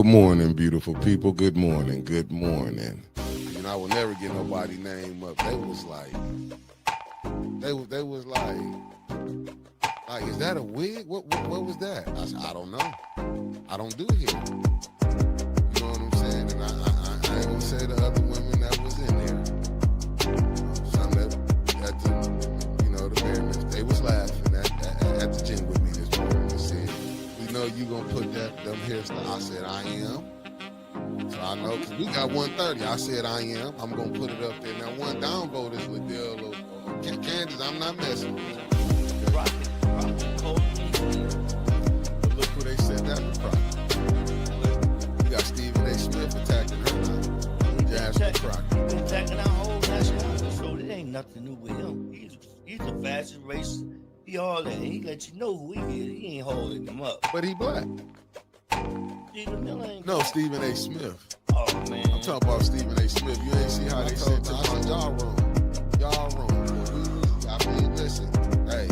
Good morning, beautiful people. Good morning. Good morning. I will never get nobody name up. They was like, is that a wig? What was that? I said, I don't know. I don't do hair. You know what I'm saying? And I ain't gonna say the other women that was in there. Some that at the Mariners, they was laughing at the gym with me this morning and said, "We know you gonna put them hairstyles." I said, "I am." So I know, because we got 130. I said I am. I'm going to put it up there. Now, one downvote is Liddell or Candace. I'm not messing with you. Rocket, cold. But look who they sent out the Crockett. You got Stephen A. Smith attacking her now. Jasmine Crockett. Attacking our whole nationality. So it ain't nothing new with him. He's the fastest racer. He all that. He let you know who he is. He ain't holding them up. But he black. Stephen Miller ain't. No, Stephen A. Smith. Oh, man. I'm talking about Stephen A. Smith. You ain't see how they sent to my y'all wrong. Y'all wrong. I mean, listen. Hey,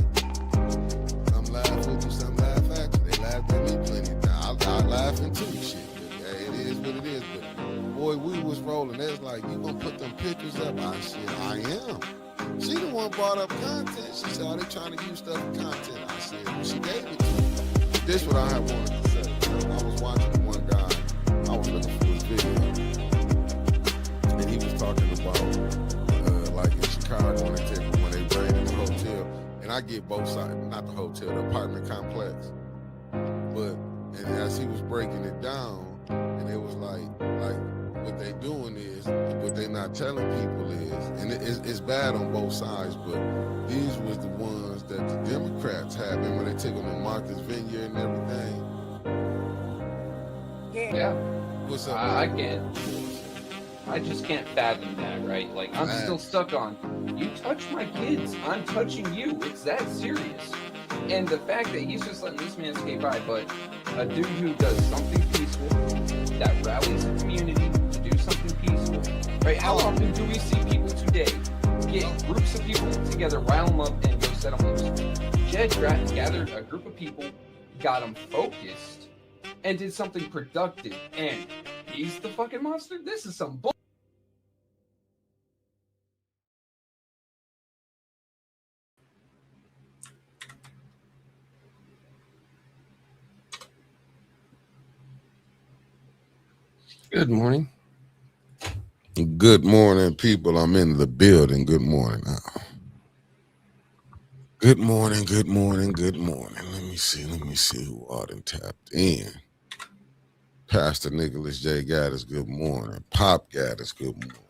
some laugh with you, some laugh at you. They laughed at me plenty of times. I laughing too, shit. But, hey, it is what it is. But boy, we was rolling. They was like, "You gonna put them pictures up?" I said, "I am." She the one brought up content. She said, "Are they trying to use stuff for content?" I said, well, she gave it to me. This what I had wanted to say. I was watching one guy. I was looking for his video, and he was talking about like in Chicago when they raided the hotel. And I get both sides, not the hotel, the apartment complex. But and as he was breaking it down, and it was like what they doing is, what they not telling people is, and it's bad on both sides, but these was the ones that the Democrats had, and when they took them to Martha's Vineyard and everything. Yeah. What's up? I just can't fathom that, right? Like, I'm still stuck on, you touch my kids, I'm touching you. It's that serious. And the fact that he's just letting this man skate by, but a dude who does something peaceful, that rallies the community to do something peaceful, right? How often do we see people today get groups of people together, rile them up, and go set them loose? Jed gathered a group of people, got them focused, and did something productive, and he's the fucking monster? This is some bull. Good morning. Good morning, people. I'm in the building. Good morning. Good morning, good morning, good morning. Let me see who all done tapped in. Pastor Nicholas J. Gaddis, good morning. Pop Gaddis, good morning.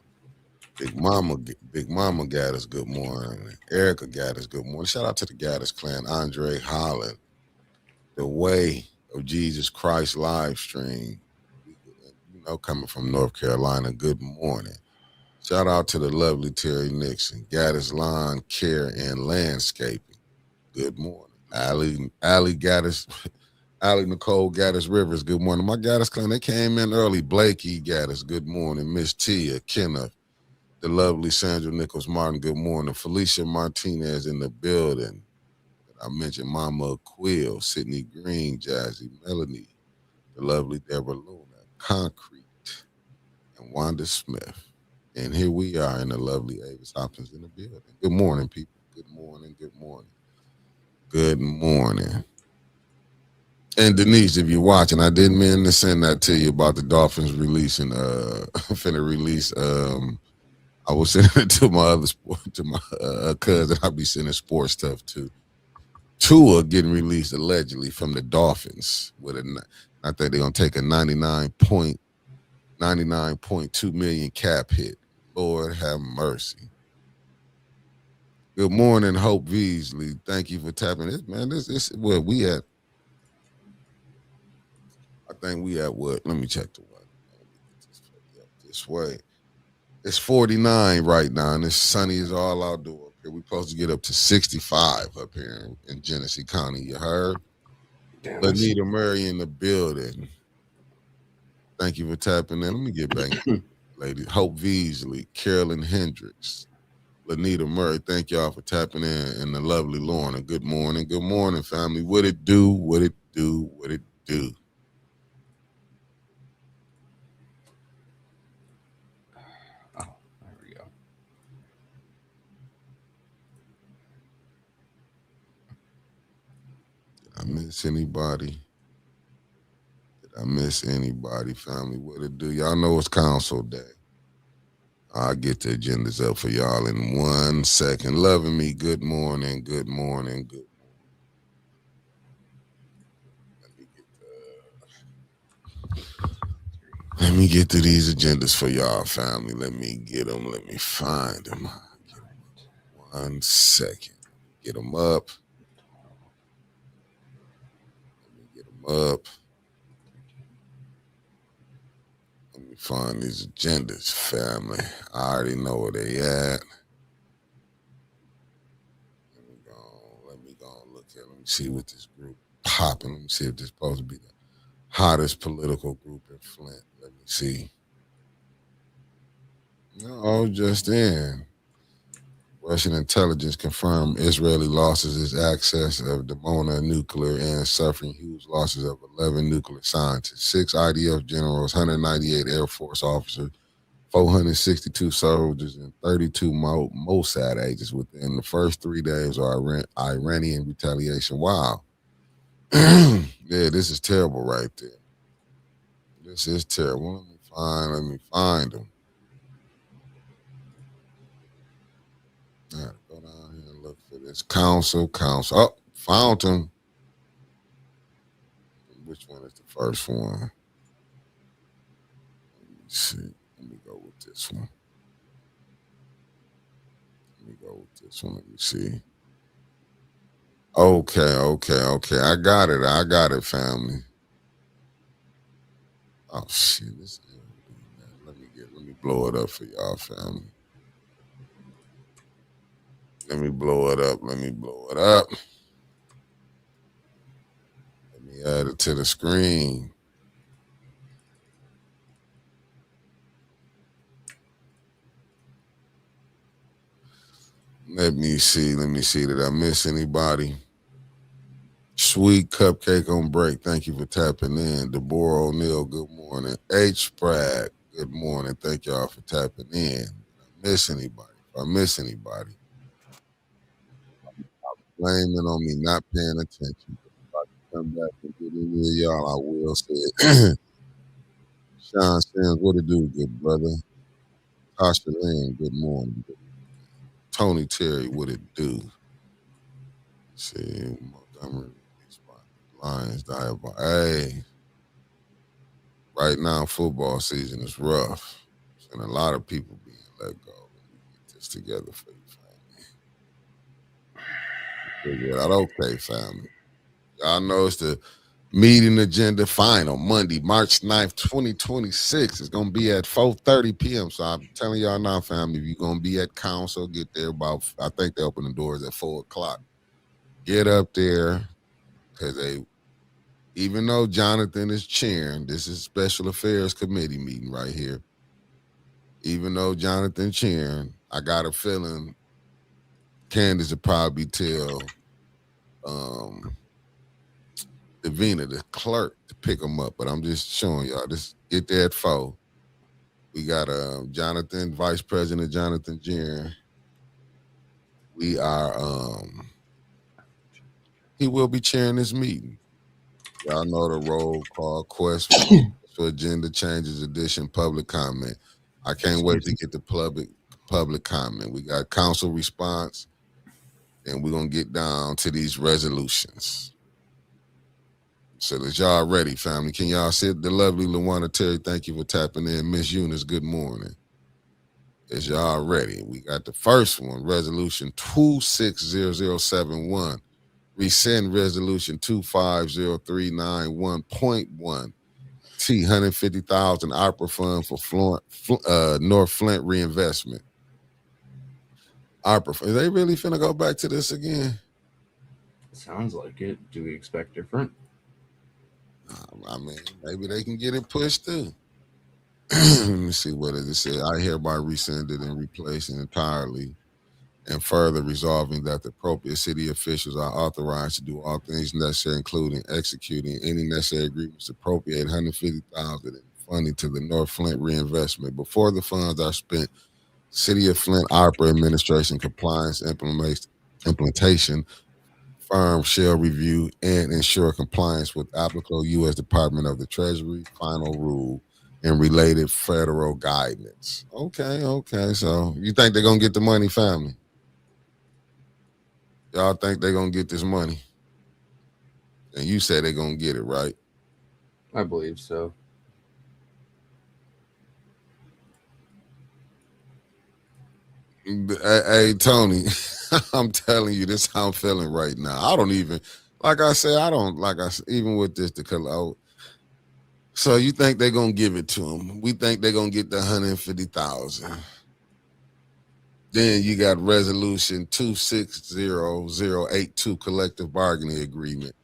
Big Mama Gaddis, good morning. Erica Gaddis, good morning. Shout out to the Gaddis clan. Andre Holland, the Way of Jesus Christ live stream. Coming from North Carolina, good morning. Shout out to the lovely Terry Nixon, Gaddis Lawn Care and Landscaping. Good morning. Allie Gaddis, Allie Nicole Gaddis Rivers, good morning. My Gaddis clan, they came in early. Blakey Gaddis, good morning. Miss Tia, Kenneth, the lovely Sandra Nichols Martin, good morning. Felicia Martinez in the building. I mentioned Mama Quill, Sydney Green, Jazzy Melanie, the lovely Deborah Luna, Concrete, and Wanda Smith. And here we are in the lovely Avis Hopkins in the building. Good morning, people. Good morning. Good morning. Good morning. And Denise, if you're watching, I didn't mean to send that to you about the Dolphins releasing, finna release. I was sending it to my other to my cousin. I'll be sending sports stuff to. Tua getting released allegedly from the Dolphins with I think they're gonna take a 99.2 million cap hit. Lord have mercy. Good morning, Hope Beasley. Thank you for tapping it, man. This where we at. I think we at what? Let me check the weather. This way. It's 49 right now, and it's sunny as all outdoor. Okay, we're supposed to get up to 65 up here in Genesee County. You heard? Lanita Murray in the building. Thank you for tapping in. Let me get back, lady. Hope Beasley, Carolyn Hendricks, Lanita Murray. Thank y'all for tapping in, and the lovely Lorna. Good morning, family. What it do? What it do? What it do? miss anybody? Did I miss anybody, family? What it do? Y'all know it's council day. I'll get the agendas up for y'all in 1 second. Loving me, good morning, good morning, good morning. Let me get to these agendas for y'all, family. Let me get them. Let me find them. 1 second. Get them up. Let me get them up. Let me find these agendas, family. I already know where they at. Let me go and look at it. Let me see what this group popping. Let me see if this is supposed to be the hottest political group in Flint. Let me see. No, just in. Russian intelligence confirmed Israeli losses its access of Dimona nuclear and suffering huge losses of 11 nuclear scientists, 6 IDF generals, 198 Air Force officers, 462 soldiers, and 32 Mossad agents within the first 3 days of Iranian retaliation. Wow. Yeah, this is terrible right there. This is terrible. Let me find them. All right, go down here and look for this. Council. Oh, found him. Which one is the first one? Let me see. Let me go with this one. Let me see. Okay. I got it, family. Oh shit, this is let me blow it up for y'all, family. Let me blow it up. Let me add it to the screen. Let me see. Did I miss anybody? Sweet Cupcake on break. Thank you for tapping in. Deborah O'Neill, good morning. H. Spragg, good morning. Thank y'all for tapping in. Did I miss anybody? If I miss anybody, blaming on me not paying attention. If I can come back and get any of y'all, I will say it. Sean Sims, what it do, good brother? Tasha Lynn, good morning. Tony Terry, what it do? Let's see, Montgomery, Lions, Diablo. Hey, right now football season is rough, and a lot of people being let go. Let me get this together for you, family. Figure it out, okay, family. Y'all know it's the meeting agenda final Monday, March 9th, 2026. It's gonna be at 4:30 p.m. So I'm telling y'all now, family, if you're gonna be at council, get there about. I think they open the doors at 4:00. Get up there, because even though Jonathan is chairing, this is Special Affairs Committee meeting right here. Even though Jonathan chairing, I got a feeling Candace will probably tell Davina, the clerk, to pick them up. But I'm just showing y'all. Just get there at 4. We got Jonathan, Vice President Jonathan chairing. We are he will be chairing this meeting. Y'all know the roll call, question for agenda changes, edition, public comment. I can't wait to get the public comment. We got council response, and we're going to get down to these resolutions. So that y'all ready, family. Can y'all sit? The lovely Lawana Terry, thank you for tapping in. Miss Eunice, good morning. Is y'all ready? We got the first one, resolution 260071. Rescind resolution 250391.1. T $150,000 opera fund for North Flint reinvestment. Opera fund. Are they really finna go back to this again? Sounds like it. Do we expect different? I mean, maybe they can get it pushed through. Let me see what it says. I hereby rescind it and replace it entirely, and further resolving that the appropriate city officials are authorized to do all things necessary, including executing any necessary agreements to appropriate $150,000 in funding to the North Flint reinvestment. Before the funds are spent, City of Flint Opera Administration compliance implementation firm shall review and ensure compliance with applicable U.S. Department of the Treasury final rule and related federal guidance. Okay. So you think they're gonna get the money, family? Y'all think they're gonna get this money? And you said they're gonna get it, right? I believe so. Hey, Tony, I'm telling you, this how I'm feeling right now. I don't even, like I said, even with this, the color. So you think they're gonna give it to them? We think they're gonna get the 150,000. Then you got resolution 260082 collective bargaining agreement.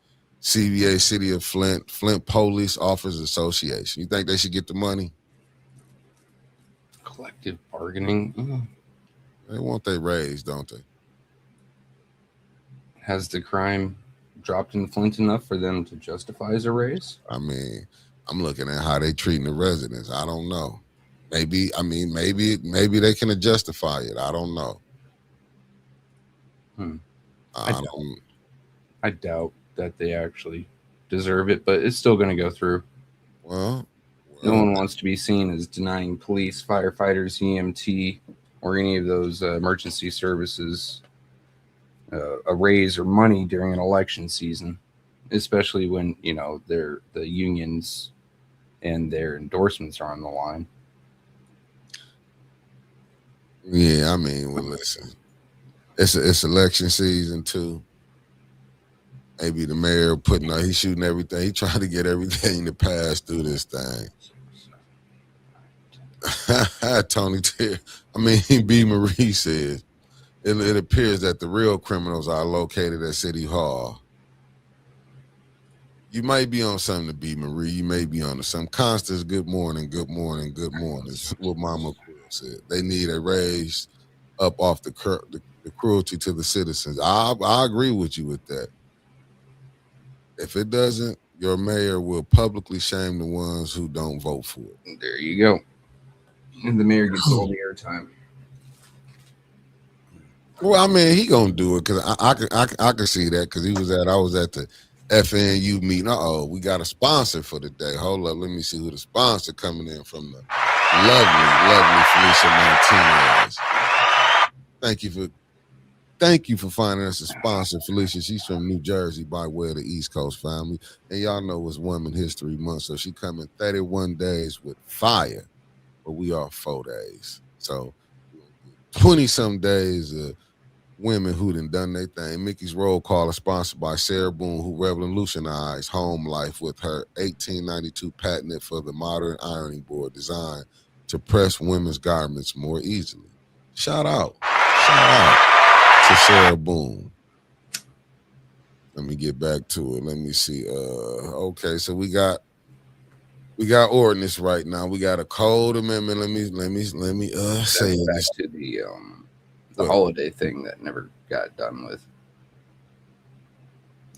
CBA City of Flint Police Officers Association. You think they should get the money? Collective bargaining. They want their raise, don't they? Has the crime dropped in Flint enough for them to justify as a raise? I mean, I'm looking at how they treating the residents. I don't know. Maybe they can justify it. I don't know. I doubt that they actually deserve it, but it's still going to go through. Well, no one wants to be seen as denying police, firefighters, EMT, or any of those emergency services a raise or money during an election season, especially when, you know, the unions and their endorsements are on the line. Yeah, I mean, well, listen, it's election season too. Maybe the mayor he's shooting everything. He trying to get everything to pass through this thing. Tony, B. Marie says, it appears that the real criminals are located at City Hall. You might be on something to B. Marie. You may be on something. Constance, good morning. Good morning. Good morning. This is what Mama said. They need a raise up off the cruelty to the citizens. I agree with you with that. If it doesn't, your mayor will publicly shame the ones who don't vote for it. There you go. And the mayor gets all the airtime. Well, I mean, he gonna do it because I can see that because I was at the FNU meeting. We got a sponsor for the day. Hold up, let me see who the sponsor coming in from. The lovely Felicia Martinez. Thank you for finding us a sponsor, Felicia. She's from New Jersey by way of the East Coast family. And y'all know it's Women History Month. So she coming 31 days with fire, but we are 4 days. So 20-some days of women who done their thing. Mickey's Roll Call is sponsored by Sarah Boone, who revolutionized home life with her 1892 patent for the modern ironing board designed to press women's garments more easily. Shout out to Sarah Boone. Let me get back to it. Let me see. Okay, so we got ordinance right now. We got a code amendment. Let me say back to the holiday thing that never got done with.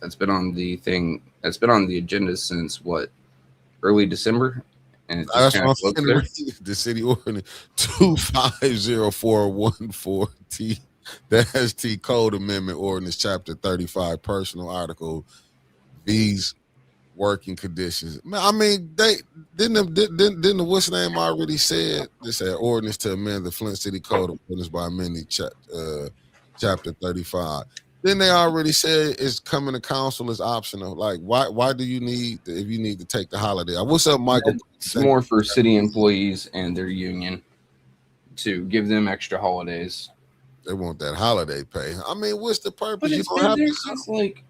That's been on the thing. That's been on the agenda since what? Early December. And it just kind of the city ordinance 250414T. That's T Code Amendment Ordinance Chapter 35, Personal Article, these working conditions. I mean, they didn't the what's name already said this ordinance to amend the Flint City Code of Ordinance by amending Chapter 35. Then they already said it's coming to council is optional. Like, why do you need if you need to take the holiday? What's up, Michael? It's more for city employees and their union to give them extra holidays. They want that holiday pay. I mean, what's the purpose? But it's been there since like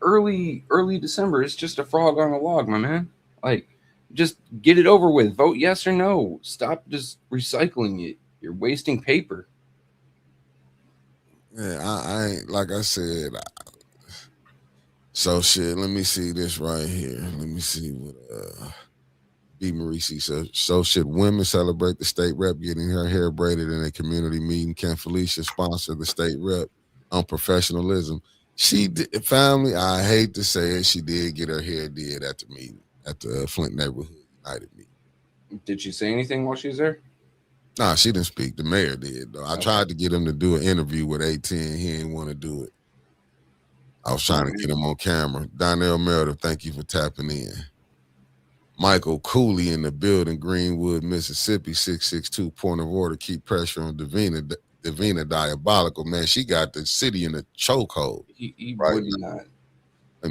early December. It's just a frog on a log, my man. Like, just get it over with. Vote yes or no. Stop just recycling it. You're wasting paper. Yeah, I ain't like I said. So shit. Let me see this right here. Let me see what B. Marie says. So should women celebrate the state rep getting her hair braided in a community meeting? Can Felicia sponsor the state rep on professionalism? She did, family. I hate to say it, she did get her hair did at the meeting at the Flint Neighborhood United meeting. Did she say anything while she was there? Nah, she didn't speak. The mayor did though. I tried to get him to do an interview with AT and he didn't want to do it. I was trying to get him on camera. Donnell Meredith, thank you for tapping in. Michael Cooley in the building, Greenwood, Mississippi, 662, point of order, keep pressure on Davina. Davina diabolical, man. She got the city in a chokehold. He Right. would not.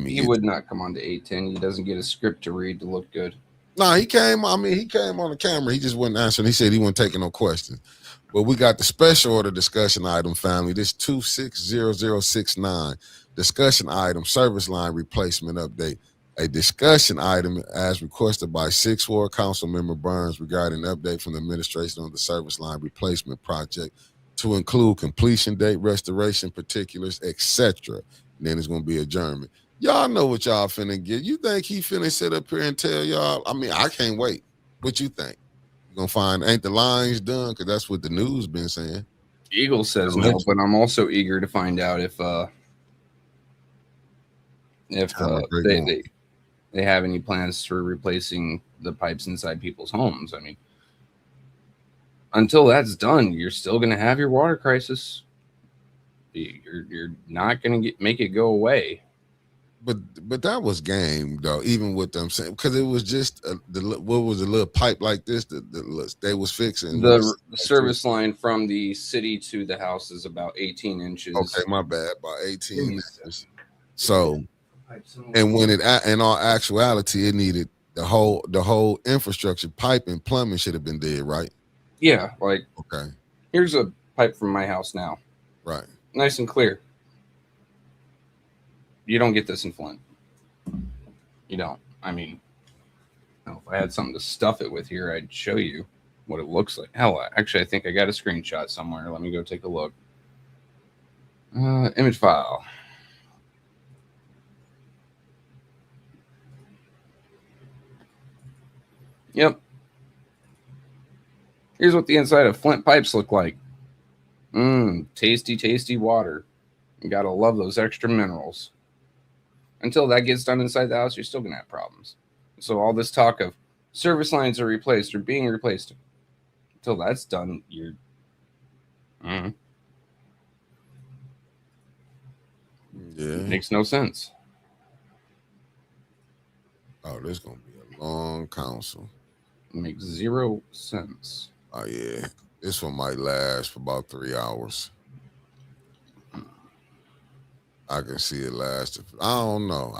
He would not come on to 810. He doesn't get a script to read to look good. No, he came on the camera. He just wasn't answering. He said he wasn't taking no questions. But we got the special order discussion item, family. This 260069 discussion item, service line replacement update. A discussion item as requested by 6th Ward Council Member Burns regarding an update from the administration on the service line replacement project to include completion date, restoration particulars, etc. And then it's going to be adjournment. Y'all know what y'all finna get. You think he finna sit up here and tell y'all? I mean, I can't wait. What you think? You gonna find ain't the lines done? Because that's what the news been saying. Eagle says no, but I'm also eager to find out if they have any plans for replacing the pipes inside people's homes. I mean, until that's done, you're still going to have your water crisis. You're not going to make it go away. But that was game though, even with them saying, because it was just what was a little pipe like this that they was fixing. The service line from the city to the house is about 18 inches. Okay, my bad, about 18 inches. So, and when in all actuality, it needed the whole infrastructure, pipe and plumbing should have been dead, right? Yeah, like okay. Here's a pipe from my house now. Right. Nice and clear. You don't get this in Flint. You don't. I mean, if I had something to stuff it with here, I'd show you what it looks like. Hell, actually, I think I got a screenshot somewhere. Let me go take a look. Image file. Yep. Here's what the inside of Flint pipes look like. Tasty, tasty water. You gotta love those extra minerals. Until that gets done inside the house, you're still going to have problems. So all this talk of service lines are replaced or being replaced, until that's done, you're... Yeah. It makes no sense. Oh, this is going to be a long council. It makes 0 sense. Oh, yeah. This one might last for about 3 hours. I can see it last. I don't know.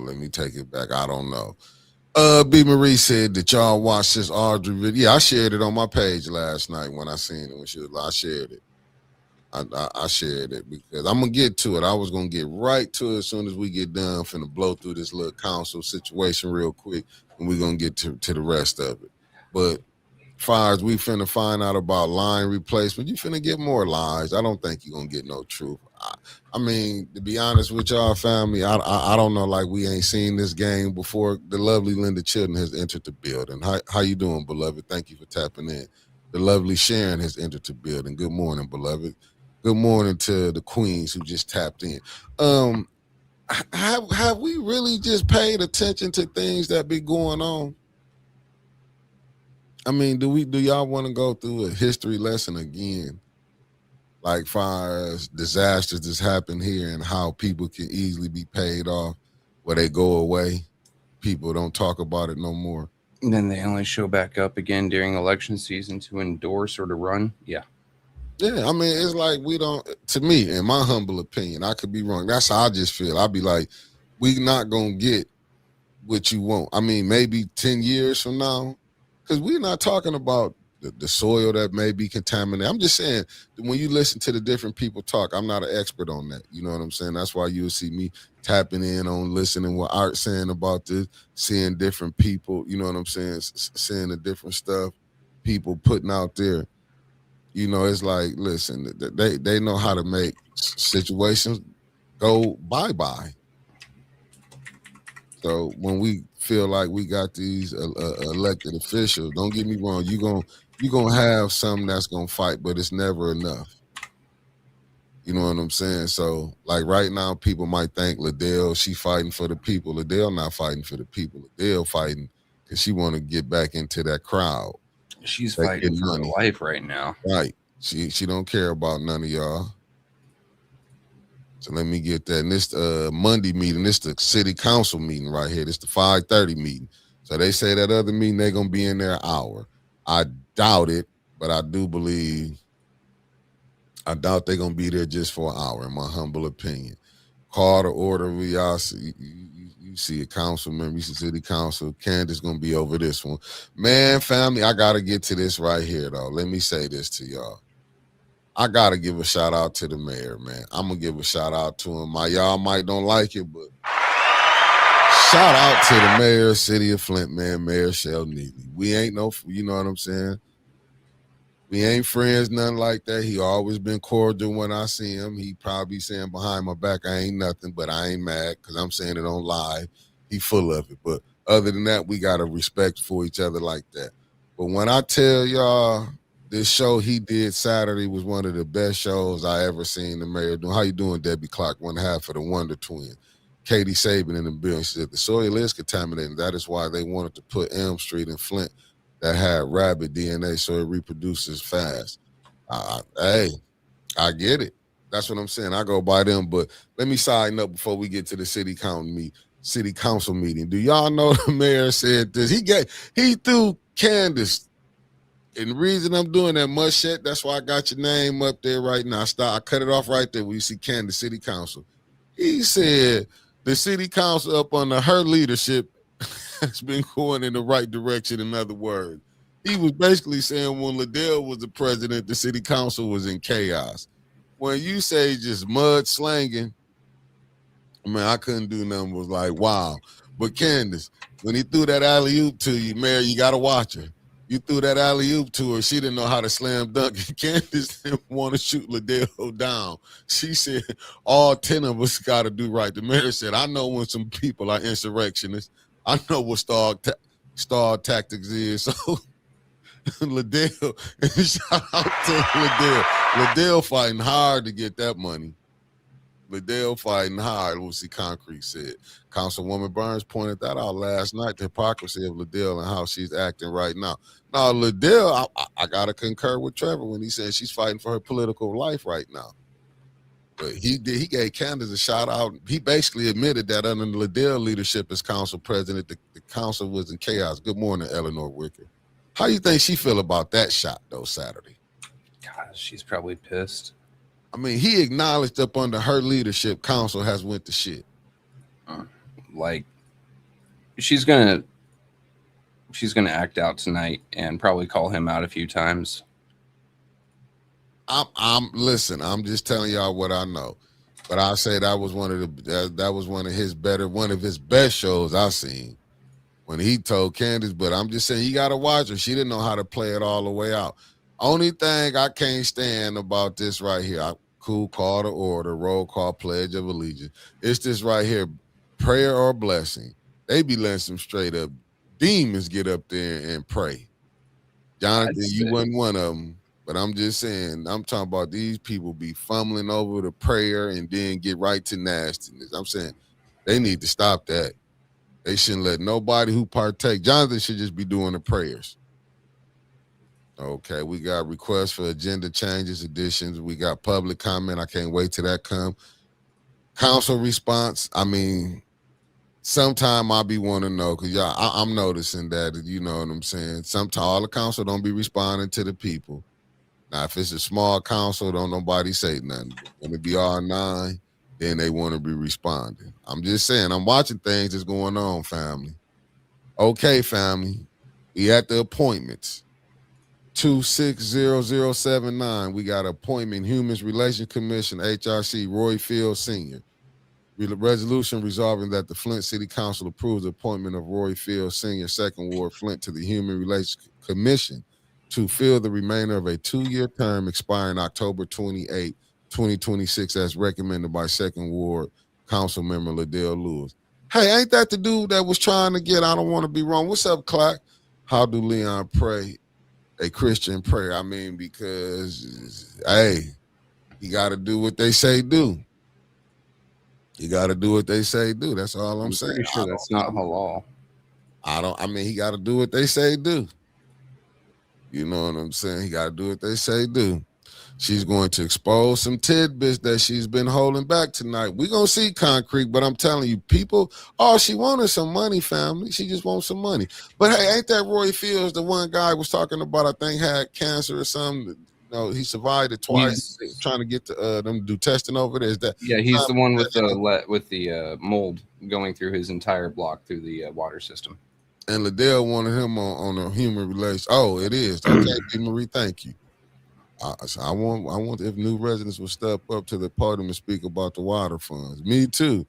Let me take it back. I don't know. B. Marie said that y'all watched this Audrey video. Yeah, I shared it on my page last night when I seen it. When she was, I shared it. I shared it because I'm gonna get to it. I was gonna get right to it as soon as we get done. Finna blow through this little council situation real quick, and we're gonna get to the rest of it. But as far as we finna find out about line replacement, you finna get more lies. I don't think you're gonna get no truth. I mean, to be honest with y'all, family, I don't know, like we ain't seen this game before. The lovely Linda Chilton has entered the building. How you doing, beloved? Thank you for tapping in. The lovely Sharon has entered the building. Good morning, beloved. Good morning to the queens who just tapped in. Have we really just paid attention to things that be going on? I mean, do y'all want to go through a history lesson again? Like far as disasters that's happened here and how people can easily be paid off where they go away. People don't talk about it no more. And then they only show back up again during election season to endorse or to run. Yeah. Yeah, I mean, it's like we don't, to me, in my humble opinion, I could be wrong. That's how I just feel. I'd be like, we not going to get what you want. I mean, maybe 10 years from now, because we're not talking about the soil that may be contaminated. I'm just saying, when you listen to the different people talk, I'm not an expert on that. You know what I'm saying? That's why you'll see me tapping in on listening what Art's saying about this, seeing different people, you know what I'm saying, seeing the different stuff people putting out there. You know, it's like, listen, they know how to make situations go bye-bye. So when we feel like we got these elected officials, don't get me wrong, you're gonna have some that's gonna fight, but it's never enough. You know what I'm saying? So, like right now, people might think Liddell, she fighting for the people. Liddell not fighting for the people. Liddell fighting because she want to get back into that crowd. She's fighting for her life right now. Right. She don't care about none of y'all. So let me get that. And this Monday meeting, this the city council meeting right here. This the 5:30 meeting. So they say that other meeting, they're going to be in there an hour. I doubt it, but I doubt they're going to be there just for an hour, in my humble opinion. Call to order. We all see, you see a council member, you see city council. Candace going to be over this one. Man, family, I got to get to this right here, though. Let me say this to y'all. I got to give a shout out to the mayor, man. I'm going to give a shout out to him. Y'all might don't like it, but shout out to the mayor of City of Flint, man, Mayor Shell Neely. We ain't you know what I'm saying? We ain't friends, nothing like that. He always been cordial when I see him. He probably saying behind my back, I ain't nothing, but I ain't mad because I'm saying it on live. He full of it. But other than that, we got a respect for each other like that. But when I tell y'all, this show he did Saturday was one of the best shows I ever seen the mayor do. How you doing, Debbie Clark? 1/2 of the Wonder Twin. Katie Saban in the building. She said the soil is contaminated. That is why they wanted to put Elm Street in Flint that had rabbit DNA so it reproduces fast. Hey, I get it. That's what I'm saying. I go by them. But let me sign up before we get to the city council meeting. Do y'all know the mayor said this? He threw Candace. And the reason I'm doing that, Mushette, that's why I got your name up there right now. I cut it off right there where you see Candace City Council. He said the city council up under her leadership has been going in the right direction. In other words, he was basically saying when Liddell was the president, the city council was in chaos. When you say just mud slanging, man, I couldn't do nothing. Was like, wow. But Candace, when he threw that alley-oop to you, Mayor, you got to watch her. You threw that alley-oop to her. She didn't know how to slam dunk. Candace didn't want to shoot Liddell down. She said, all 10 of us got to do right. The mayor said, I know when some people are insurrectionists. I know what star tactics is. So Liddell, shout out to Liddell. Liddell fighting hard to get that money. Liddell fighting hard, Lucy Concrete said. Councilwoman Burns pointed that out last night, the hypocrisy of Liddell and how she's acting right now. Now, Liddell, I got to concur with Trevor when he said she's fighting for her political life right now. But he gave Candace a shout out. He basically admitted that under the Liddell leadership as council president, the council was in chaos. Good morning, Eleanor Wicker. How you think she feel about that shot, though, Saturday? God, she's probably pissed. I mean, he acknowledged up under her leadership, council has went to shit. Like, she's gonna act out tonight and probably call him out a few times. Listen, I'm just telling y'all what I know. But I say that was one of his best shows I've seen when he told Candace. But I'm just saying, you got to watch her. She didn't know how to play it all the way out. Only thing I can't stand about this right here, cool call to order, roll call, pledge of allegiance. It's this right here, prayer or blessing. They be letting some straight up demons get up there and pray. Jonathan, you wasn't one of them. But I'm just saying, I'm talking about these people be fumbling over the prayer and then get right to nastiness. I'm saying they need to stop that. They shouldn't let nobody who partake. Jonathan should just be doing the prayers. Okay, we got requests for agenda changes, additions. We got public comment. I can't wait till that come. Council response. I mean, sometime I'll be wanting to know because y'all, I'm noticing that, you know what I'm saying? Sometimes all the council don't be responding to the people. Now, if it's a small council, don't nobody say nothing. When it be all 9, then they want to be responding. I'm just saying, I'm watching things that's going on, family. Okay, family. We at the appointments. 260079. We got appointment, Human Relations Commission, HRC, Roy Field Sr. Resolution resolving that the Flint City Council approves the appointment of Roy Field Sr., 2nd Ward, Flint, to the Human Relations Commission to fill the remainder of a 2-year term expiring October 28, 2026, as recommended by 2nd Ward Council Member Liddell Lewis. Hey, ain't that the dude that was trying to get, I don't want to be wrong. What's up, Clark? How do Leon pray a Christian prayer? I mean, because, hey, you got to do what they say do. You got to do what they say do. That's all I'm saying. Pretty sure that's not halal. He got to do what they say do. You know what I'm saying? He got to do what they say do. She's going to expose some tidbits that she's been holding back tonight. We're going to see concrete, but I'm telling you, people, all she wanted some money, family. She just wants some money. But hey, ain't that Roy Fields, the one guy was talking about, I think had cancer or something? No, he survived it twice. Trying to get them to do testing over there. Is that? Yeah, he's the one with the mold going through his entire block through the water system. And Liddell wanted him on a human relations. Oh, it is. Okay, Marie, thank you. I want if new residents will step up to the podium and speak about the water funds. Me too.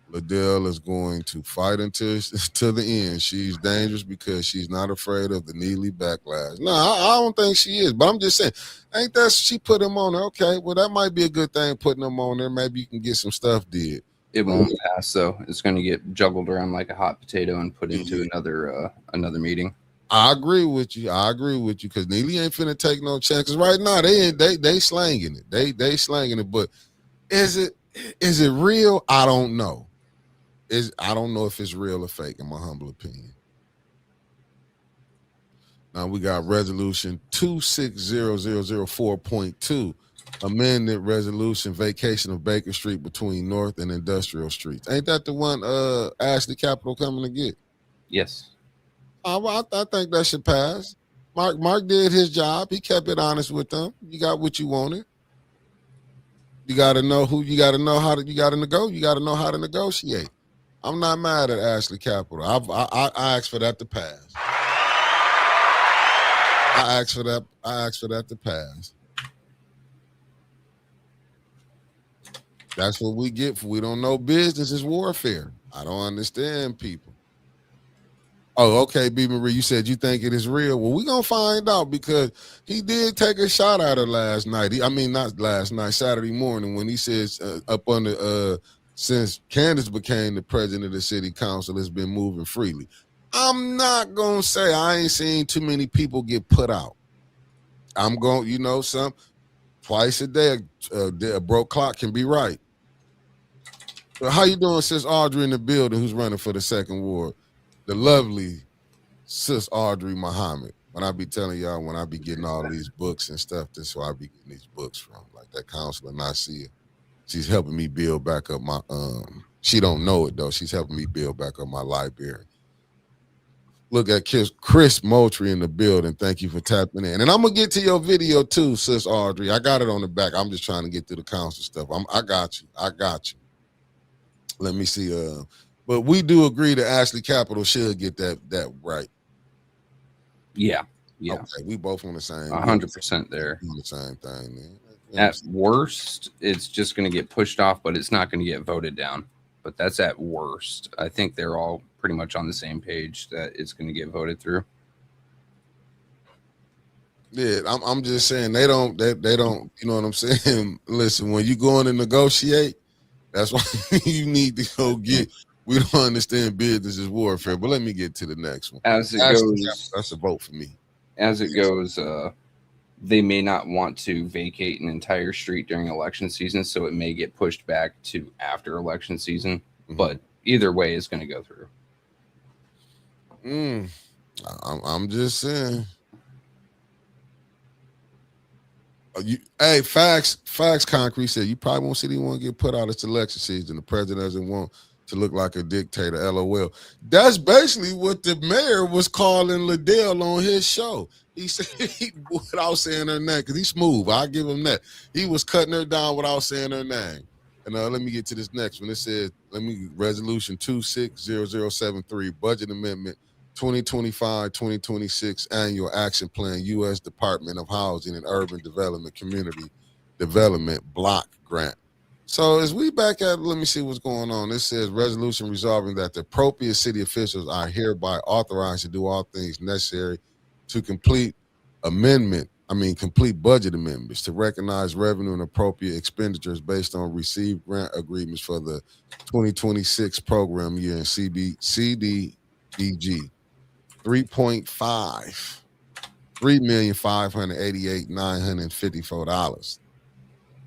Liddell is going to fight until to the end. She's dangerous because she's not afraid of the Neely backlash. No, I don't think she is. But I'm just saying, ain't that she put him on there? Okay, well that might be a good thing putting him on there. Maybe you can get some stuff did. It won't pass though. It's going to get juggled around like a hot potato and put into another meeting. I agree with you because Neely ain't finna take no chances right now. They slanging it. They slanging it. But is it real? I don't know. I don't know if it's real or fake, in my humble opinion. Now we got resolution 26004.2, amended resolution vacation of Baker Street between North and Industrial Streets. Ain't that the one Ashley Capital coming to get? Yes. I think that should pass. Mark did his job. He kept it honest with them. You got what you wanted. You got to know who. You got to know how to. You got to negotiate. You got to know how to negotiate. I'm not mad at Ashley Capital. I asked for that to pass. I asked for that to pass. That's what we get for we don't know business is warfare. I don't understand people. Oh, okay, B. Marie, you said you think it is real. Well, we're going to find out because he did take a shot at her last night. Not last night, Saturday morning when he says up under, since Candace became the president of the city council, it's been moving freely. I'm not going to say I ain't seen too many people get put out. I'm going, twice a day, a broke clock can be right. But how you doing, Sis Audrey in the building who's running for the second ward? The lovely Sis Audrey Muhammad. When I be telling y'all, when I be getting all these books and stuff, that's where I be getting these books from. Like that counselor, Nasia. She's helping me build back up my, she don't know it though. She's helping me build back up my library. Look at Chris Moultrie in the building. Thank you for tapping in. And I'm going to get to your video too, Sis Audrey. I got it on the back. I'm just trying to get through the council stuff. I got you. Let me see. But we do agree that Ashley Capital should get that right. Yeah. Okay, we both on the same. 100% there. On the same thing, man. At worst, it's just going to get pushed off, but it's not going to get voted down. But that's at worst. I think they're all pretty much on the same page that it's going to get voted through. Yeah, I'm just saying they don't. You know what I'm saying? Listen, when you going to negotiate, that's why you need to go get. We don't understand business is warfare. But let me get to the next one. As it goes, that's a vote for me. As it goes, they may not want to vacate an entire street during election season, so it may get pushed back to after election season. Mm-hmm. But either way, it's going to go through. I'm just saying. Hey, facts. Concrete said you probably won't see anyone get put out this election season. The president doesn't want to look like a dictator. LOL. That's basically what the mayor was calling Liddell on his show. He said, without saying her name, because he's smooth. I'll give him that. He was cutting her down without saying her name. And let me get to this next one. It says, resolution 260073, budget amendment 2025-2026 annual action plan, U.S. Department of Housing and Urban Development Community Development block grant. So as we back at, let me see what's going on. It says resolution resolving that the appropriate city officials are hereby authorized to do all things necessary to complete budget amendments to recognize revenue and appropriate expenditures based on received grant agreements for the 2026 program year in CDBG. 3,588,954.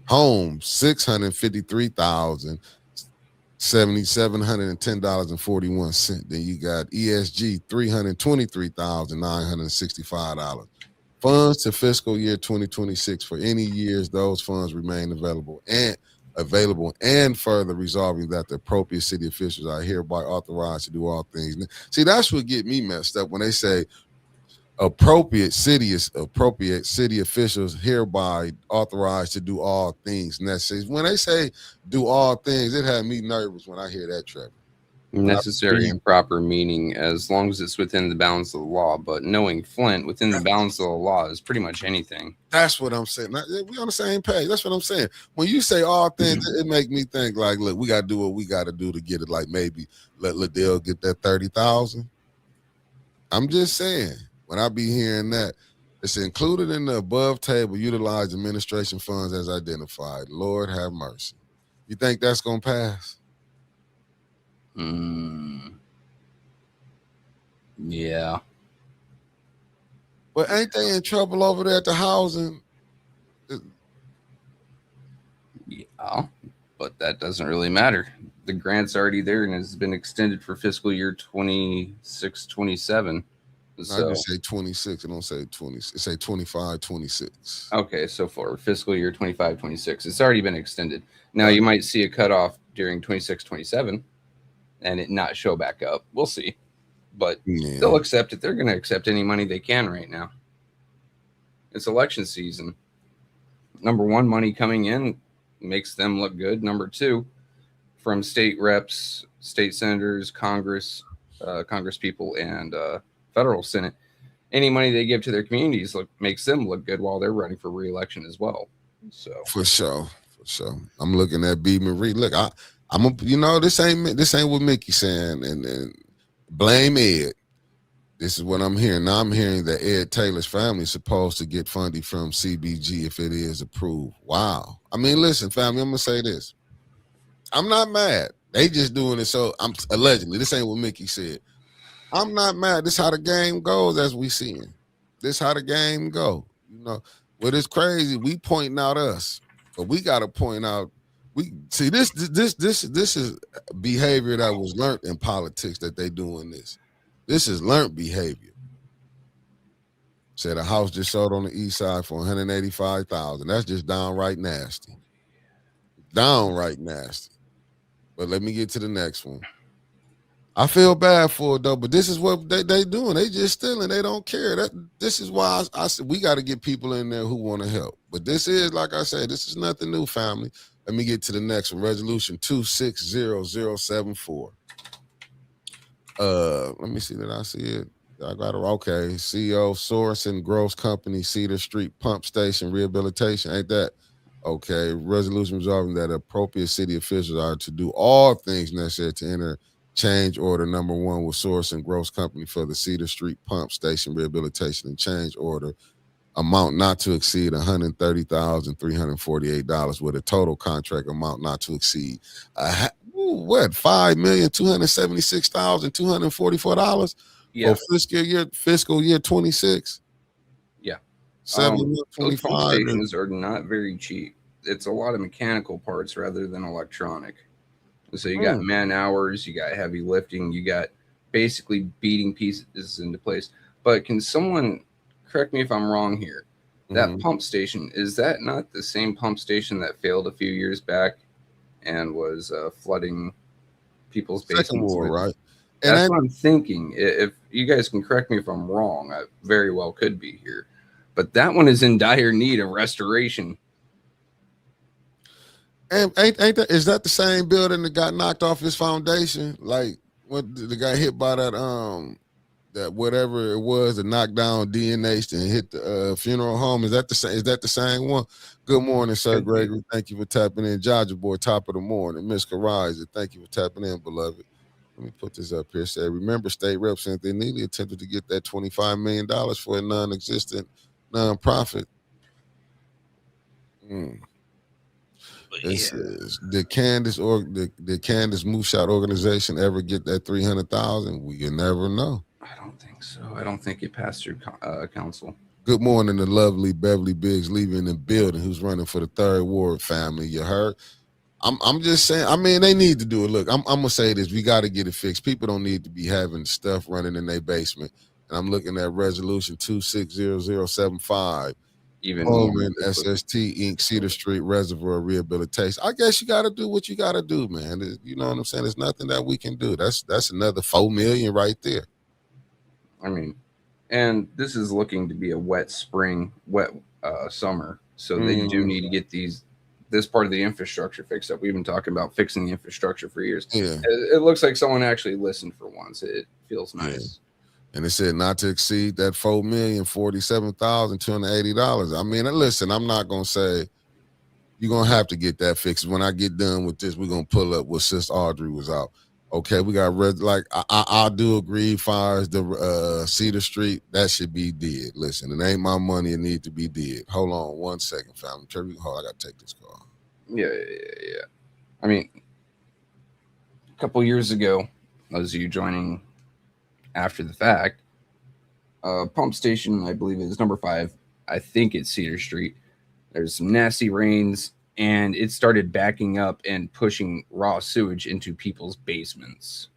Homes, $653,710.41. Then you got ESG, $323,965. Funds to fiscal year 2026 for any years those funds remain available and further resolving that the appropriate city officials are hereby authorized to do all things. See, that's what get me messed up when they say appropriate city officials hereby authorized to do all things necessary. When they say do all things, it had me nervous when I hear that, Trevor. Necessary and proper meaning as long as it's within the bounds of the law. But knowing Flint, within the bounds of the law is pretty much anything. That's what I'm saying. We on the same page. That's what I'm saying. When you say all things, it make me think like, look, we got to do what we got to do to get it. Like maybe let Liddell get that 30,000. I'm just saying. When I be hearing that, it's included in the above table, utilized administration funds as identified. Lord have mercy. You think that's going to pass? Yeah. But ain't they in trouble over there at the housing? Yeah, but that doesn't really matter. The grant's already there and has been extended for fiscal year 26-27. So, I just say 26. It don't say 20. It say 25-26. Okay, so for fiscal year 25-26, it's already been extended. Now you might see a cutoff during 26-27 and it not show back up. We'll see. But they'll accept it. They're going to accept any money they can right now. It's election season. Number one, money coming in makes them look good. Number two, from state reps, state senators, Congress people, and federal Senate, any money they give to their communities makes them look good while they're running for re-election as well. So for sure. I'm looking at B. Marie. Look, this ain't what Mickey's saying, and blame Ed. This is what I'm hearing. Now I'm hearing that Ed Taylor's family is supposed to get funding from CBG if it is approved. Wow. I mean, listen, family, I'm gonna say this. I'm not mad. They just doing it so I'm allegedly. This ain't what Mickey said. I'm not mad. This how the game goes as we seeing. This how the game go. What is crazy, we pointing out us, but we gotta point out. We see this is behavior that was learned in politics that they doing this. This is learned behavior. Said a house just sold on the east side for $185,000. That's just downright nasty. Downright nasty. But let me get to the next one. I feel bad for it though, but this is what they doing. They just stealing. They don't care. This is why I said we got to get people in there who want to help. But this is, like I said, this is nothing new, family. Let me get to the next one. Resolution 260074. Let me see. Did I see it? I got it. Okay. CEO Sorensen Gross Company, Cedar Street Pump Station Rehabilitation. Ain't that? Okay. Resolution resolving that appropriate city officials are to do all things necessary to enter change order number 1 with Sorensen Gross Company for the Cedar Street Pump Station Rehabilitation and change order amount not to exceed $130,348 with a total contract amount not to exceed $5,276,244 for fiscal year 26. Yeah. 725 pump stations are not very cheap. It's a lot of mechanical parts rather than electronic. So you got man hours, you got heavy lifting, you got basically beating pieces into place. But can someone correct me if I'm wrong here? That pump station, is that not the same pump station that failed a few years back and was flooding people's basements? Second war, right? And that's what I'm thinking. If you guys can correct me if I'm wrong, I very well could be here. But that one is in dire need of restoration. And is that the same building that got knocked off its foundation? Like when the guy hit by that whatever it was, the knockdown DNA and hit the funeral home. Is that the same one? Good morning, Sir Gregory. Thank you for tapping in. Jaja Boy, top of the morning. Miss Kariza, thank you for tapping in, beloved. Let me put this up here. Say, remember, State Rep Cynthia Neely attempted to get that $25 million for a non-existent nonprofit. It says, did Candace Moonshot organization ever get that $300,000? We can never know. I don't think so. I don't think it passed through council. Good morning to lovely Beverly Biggs leaving the building, who's running for the 3rd Ward family. You heard? I'm just saying. I mean, they need to do it. Look, I'm gonna say this. We got to get it fixed. People don't need to be having stuff running in their basement And I'm looking at resolution 260075. Even Coleman SST Inc. Cedar Street Reservoir Rehabilitation. I guess you got to do what you got to do, man. You know what I'm saying? There's nothing that we can do. That's another $4 million right there. I mean, and this is looking to be a wet spring, wet summer, so they do need to get this part of the infrastructure fixed up. We've been talking about fixing the infrastructure for years. Yeah, it looks like someone actually listened for once. It feels nice. Yeah. And it said not to exceed that $4,047,280. I mean, listen, I'm not gonna say you're gonna have to get that fixed. When I get done with this, we're gonna pull up what Sis Audrey was out. Okay, we got I do agree. Far as the Cedar Street, that should be did. Listen, it ain't my money; it need to be did. Hold on 1 second, family. Trevor, hold, I gotta take this call. Yeah. I mean, a couple years ago, as you joining after the fact, pump station, I believe it is number 5. I think it's Cedar Street. There's some nasty rains, and it started backing up and pushing raw sewage into people's basements.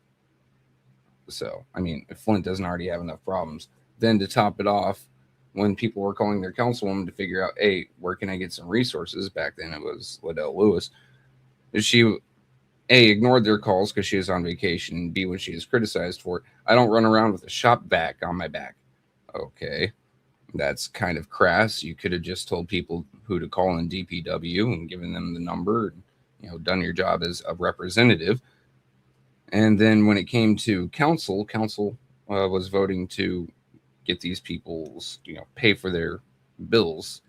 So, I mean, if Flint doesn't already have enough problems, then to top it off, when people were calling their councilwoman to figure out, hey, where can I get some resources? Back then it was Liddell Lewis. She, A, ignored their calls because she was on vacation, and B, when she is criticized for it, I don't run around with a shop vac on my back. Okay, that's kind of crass. You could have just told people who to call in DPW and given them the number, and, done your job as a representative. And then when it came to council was voting to get these people's, pay for their bills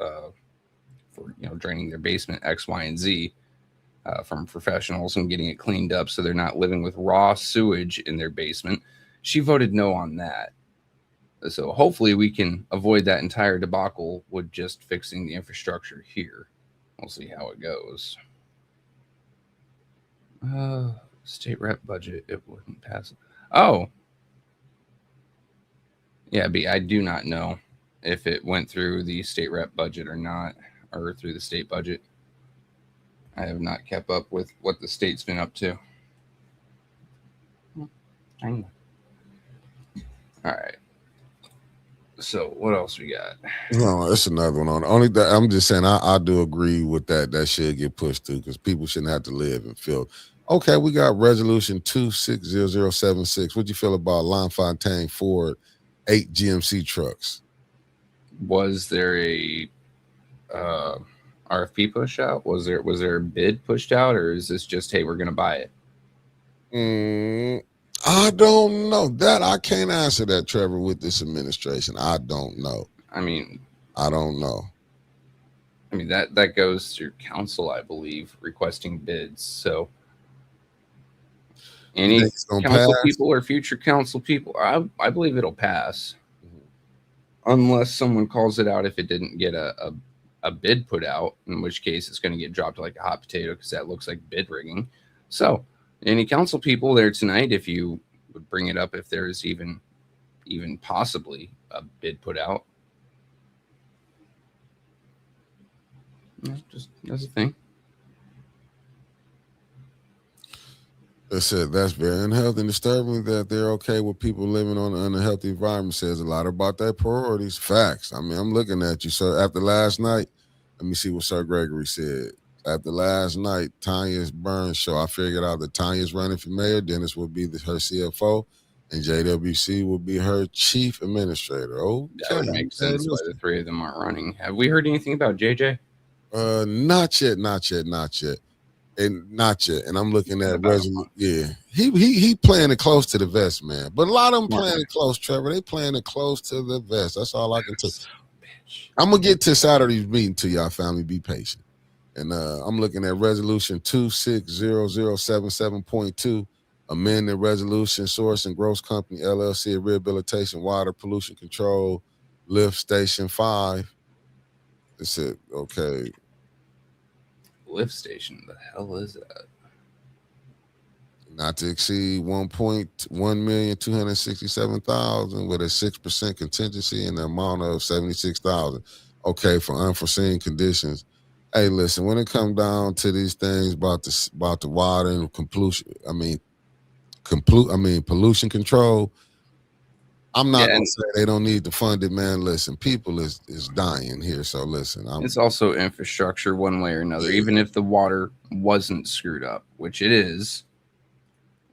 for, draining their basement X, Y, and Z from professionals and getting it cleaned up so they're not living with raw sewage in their basement. She voted no on that. So hopefully we can avoid that entire debacle with just fixing the infrastructure here. We'll see how it goes. State rep budget, it wouldn't pass. Oh. Yeah, B, I do not know if it went through the state rep budget or not, or through the state budget. I have not kept up with what the state's been up to. All right. So what else we got? No, it's another one on. Only that I'm just saying I do agree with that. That should get pushed through because people shouldn't have to live in filth. Okay, we got resolution 260076. What do you feel about L'Enfontaine Ford 8 GMC trucks? Was there a RFP push out? Was there a bid pushed out, or is this just, hey, we're gonna buy it? I don't know. That I can't answer that, Trevor, with this administration. I don't know. I mean, I don't know. I mean, that goes through council, I believe, requesting bids. So any council people or future council people, I believe it'll pass. Unless someone calls it out if it didn't get a bid put out, in which case it's going to get dropped like a hot potato because that looks like bid rigging. So any council people there tonight, if you would bring it up, if there's even possibly a bid put out. Just as a thing. They said that's very unhealthy and disturbing that they're okay with people living on an unhealthy environment. Says a lot about their priorities. Facts. I mean, I'm looking at you. So after last night, let me see what Sir Gregory said. After last night, Tanya's Burns show, I figured out that Tanya's running for mayor. Dennis will be her CFO, and JWC will be her chief administrator. Oh, that would make sense why the three of them aren't running. Have we heard anything about JJ? Not yet. And not yet. And I'm looking at Resident. Yeah, he playing it close to the vest, man. But a lot of them playing it close, Trevor. They playing it close to the vest. That's all I can tell. I'm gonna get to Saturday's meeting to y'all, family. Be patient. And I'm looking at resolution 260077.2, amending resolution Source and Gross Company LLC Rehabilitation Water Pollution Control Lift Station 5. It said, okay. Lift station, the hell is that? Not to exceed $1,267,000 with a 6% contingency and the amount of $76,000. Okay, for unforeseen conditions. Hey, listen, when it comes down to these things about the water and pollution control, I'm not Yeah, gonna and say they don't need to fund it, man. Listen, people is dying here, so listen. it's also infrastructure one way or another. Yeah. Even if the water wasn't screwed up, which it is,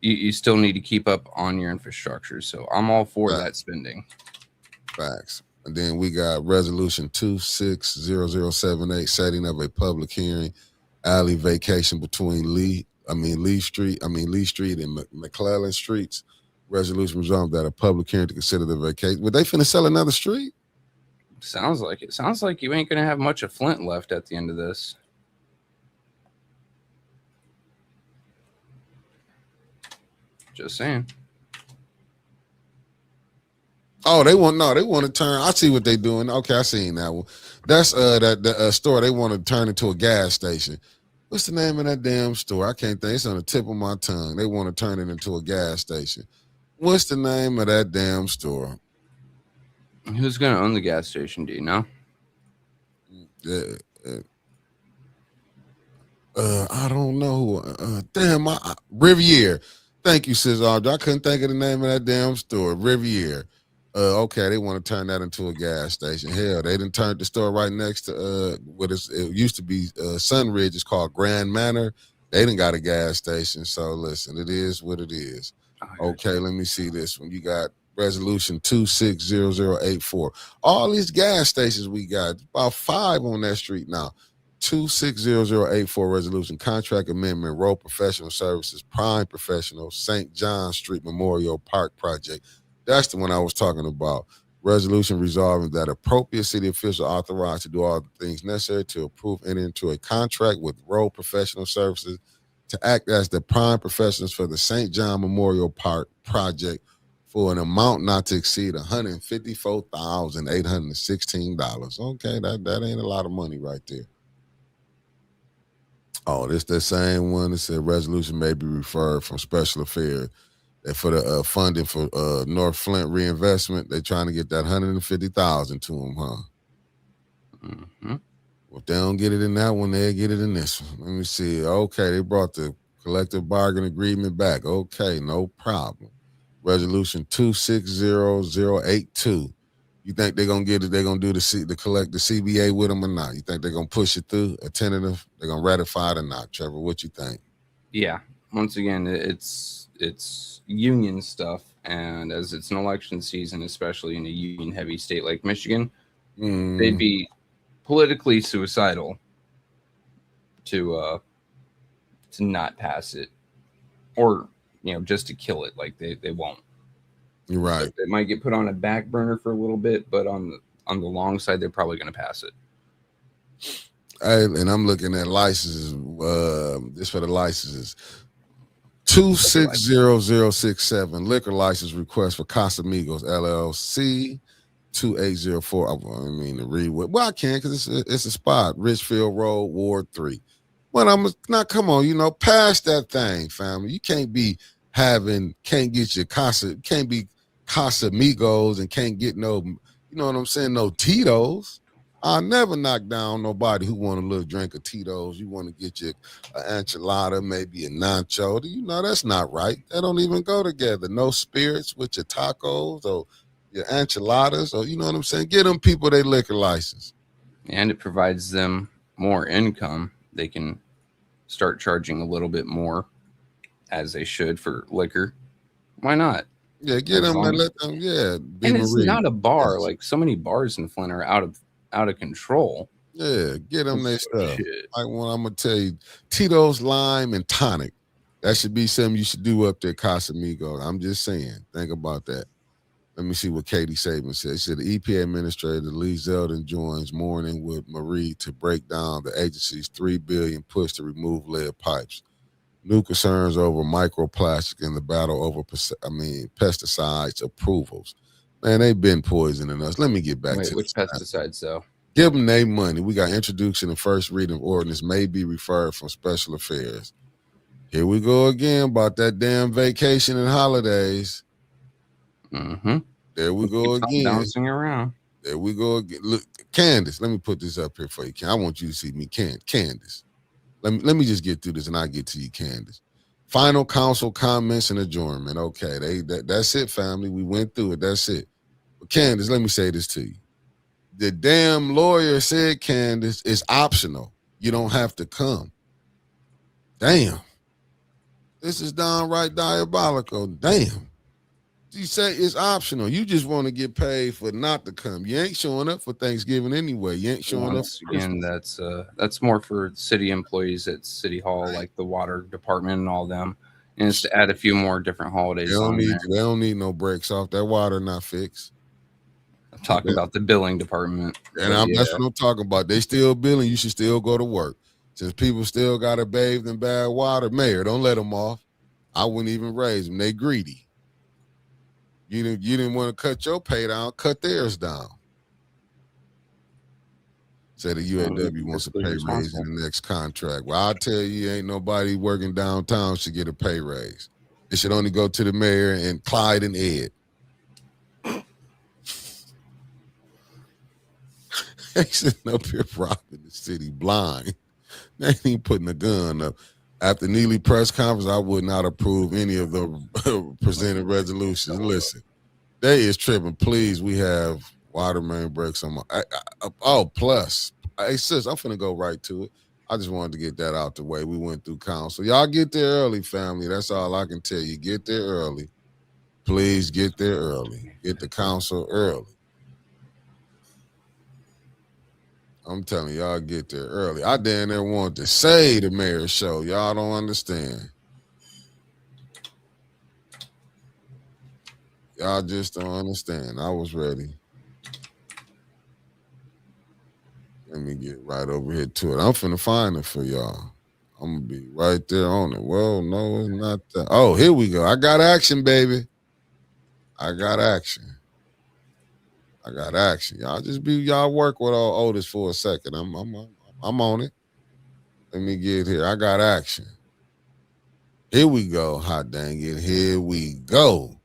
you still need to keep up on your infrastructure. So I'm all for that spending. Facts. And then we got resolution 260078, setting up a public hearing, alley vacation between Lee Street and McClellan Streets. Resolution resolved that a public hearing to consider the vacation. Would they finna sell another street? Sounds like it. Sounds like you ain't gonna have much of Flint left at the end of this. Just saying. Oh, they want to turn. I see what they doing. Okay, I seen that one. That's the store. They want to turn into a gas station. What's the name of that damn store? I can't think. It's on the tip of my tongue. They want to turn it into a gas station. What's the name of that damn store? Who's gonna own the gas station? Do you know? Yeah. I don't know. Riviere. Thank you, sis Audrey. I couldn't think of the name of that damn store. Riviere. Okay, they want to turn that into a gas station. Hell, they didn't turn the store right next to what it used to be Sunridge. It's called Grand Manor. They didn't got a gas station. So listen, it is what it is. Okay, let me see this one. You got resolution 260084. All these gas stations we got, about 5 on that street now. 260084 resolution, contract amendment, Road Professional Services, Prime Professional, St. John Street Memorial Park Project. That's the one I was talking about. Resolution resolving that appropriate city official authorized to do all the things necessary to approve and enter into a contract with Road Professional Services to act as the prime professionals for the St. John Memorial Park Project for an amount not to exceed $154,816. Okay, that ain't a lot of money right there. Oh, this the same one that said resolution may be referred from special affairs. And for the funding for North Flint reinvestment, they're trying to get that $150,000 to them, huh? Mm-hmm. Well, if they don't get it in that one, they'll get it in this one. Let me see. Okay, they brought the collective bargaining agreement back. Okay, no problem. Resolution 260082. You think they're gonna get it? They're gonna do the collect the CBA with them or not? You think they're gonna push it through a tentative? They're gonna ratify it or not? Trevor, what you think? Yeah. Once again, it's union stuff, and as it's an election season, especially in a union-heavy state like Michigan, they'd be politically suicidal to not pass it, or just to kill it. Like they won't. You're right. It might get put on a back burner for a little bit, but on the long side, they're probably going to pass it. And I'm looking at licenses. This for the licenses. 260067 liquor license request for Casamigos LLC. 2804. I mean to read what. Well, I can because it's a spot. Richfield Road, Ward 3. Well, I'm not. Come on, pass that thing, family. You can't get your can't be Casamigos and can't get no. You know what I'm saying? No Tito's. I'll never knock down nobody who want a little drink of Tito's. You want to get your enchilada, maybe a nacho. That's not right. That don't even go together. No spirits with your tacos or your enchiladas, or you know what I'm saying? Get them people their liquor license. And it provides them more income. They can start charging a little bit more, as they should, for liquor. Why not? Yeah, get them and let them. Yeah, and it's not a bar. Like so many bars in Flint are out of control. Yeah, get them their stuff. I'm gonna tell you, Tito's lime and tonic. That should be something you should do up there, Casamigos. I'm just saying. Think about that. Let me see what Katie Saban said. She said the EPA administrator Lee Zeldin joins morning with Marie to break down the agency's $3 billion push to remove lead pipes. New concerns over microplastic in the battle over pesticides approvals. Man, they've been poisoning us. Let me get back to which pesticides though? Give them their money. We got introduction and first reading of ordinance may be referred from special affairs. Here we go again about that damn vacation and holidays. Mm-hmm. There we go again. Bouncing around. There we go again. Look, Candace, let me put this up here for you. I want you to see me, Candace. Let me just get through this and I'll get to you, Candace. Final council comments and adjournment. Okay, that's it, family. We went through it. That's it. But Candace, let me say this to you. The damn lawyer said, Candace, it's optional. You don't have to come. Damn. This is downright diabolical. Damn. You say it's optional. You just want to get paid for not to come. You ain't showing up for Thanksgiving anyway. You ain't showing Once up. again, that's more for city employees at City Hall, like the water department and all them. And it's to add a few more different holidays. They don't need no breaks off. That water not fixed. I'm talking about the billing department. And that's what I'm talking about. They still billing. You should still go to work. Since people still got to bathe in bad water, Mayor, don't let them off. I wouldn't even raise them. They greedy. You didn't want to cut your pay down, cut theirs down. Said the UAW wants a pay raise in the next contract. Well, I'll tell you, ain't nobody working downtown should get a pay raise. It should only go to the mayor and Clyde and Ed. They sitting up here robbing the city blind. They ain't even putting a gun up. After Neely press conference, I would not approve any of the presented resolutions. Listen, they is tripping. Please, we have water main breaks on my. Plus, hey sis, I'm finna go right to it. I just wanted to get that out the way. We went through council. Y'all get there early, family. That's all I can tell you. Get there early. Please get there early. Get the council early. I'm telling y'all, get there early. I damn near want to say the mayor's show. Y'all don't understand. Y'all just don't understand. I was ready. Let me get right over here to it. I'm finna find it for y'all. I'm gonna be right there on it. Well, no, it's not that. Oh, here we go. I got action, baby. I got action. Y'all work with all Otis for a second. I'm on it. Let me get here. I got action. Here we go. Hot dang it. Here we go.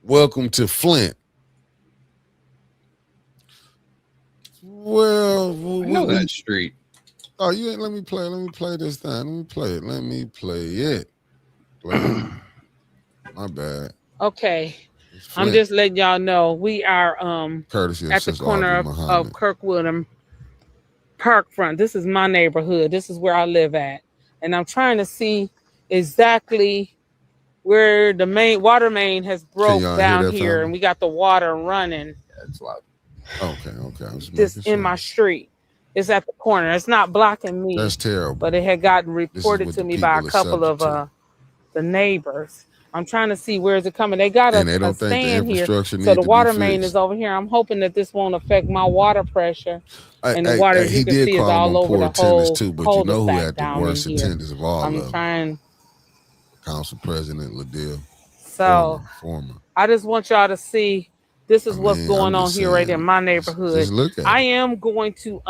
Welcome to Flint. Well, I know that street. Oh, you ain't let me play this thing. Let me play it. My bad. Okay. I'm just letting y'all know we are courtesy at the corner of Kirkwood and Parkfront. This is my neighborhood. This is where I live at. And I'm trying to see exactly where the main water main has broke down here, family? And we got the water running. Yeah, it's loud. Okay. Just in my street. It's at the corner. It's not blocking me. That's terrible. But it had gotten reported to me by a couple of the neighbors. I'm trying to see where is it coming. They got a stand here, so the water main is over here. I'm hoping that this won't affect my water pressure. And the water, you can see, is all over the whole too, but you know who had the worst attendance of all I'm trying. Council President Liddell. So former. I just want y'all to see this is what's going on here right in my neighborhood. Just look at I am going to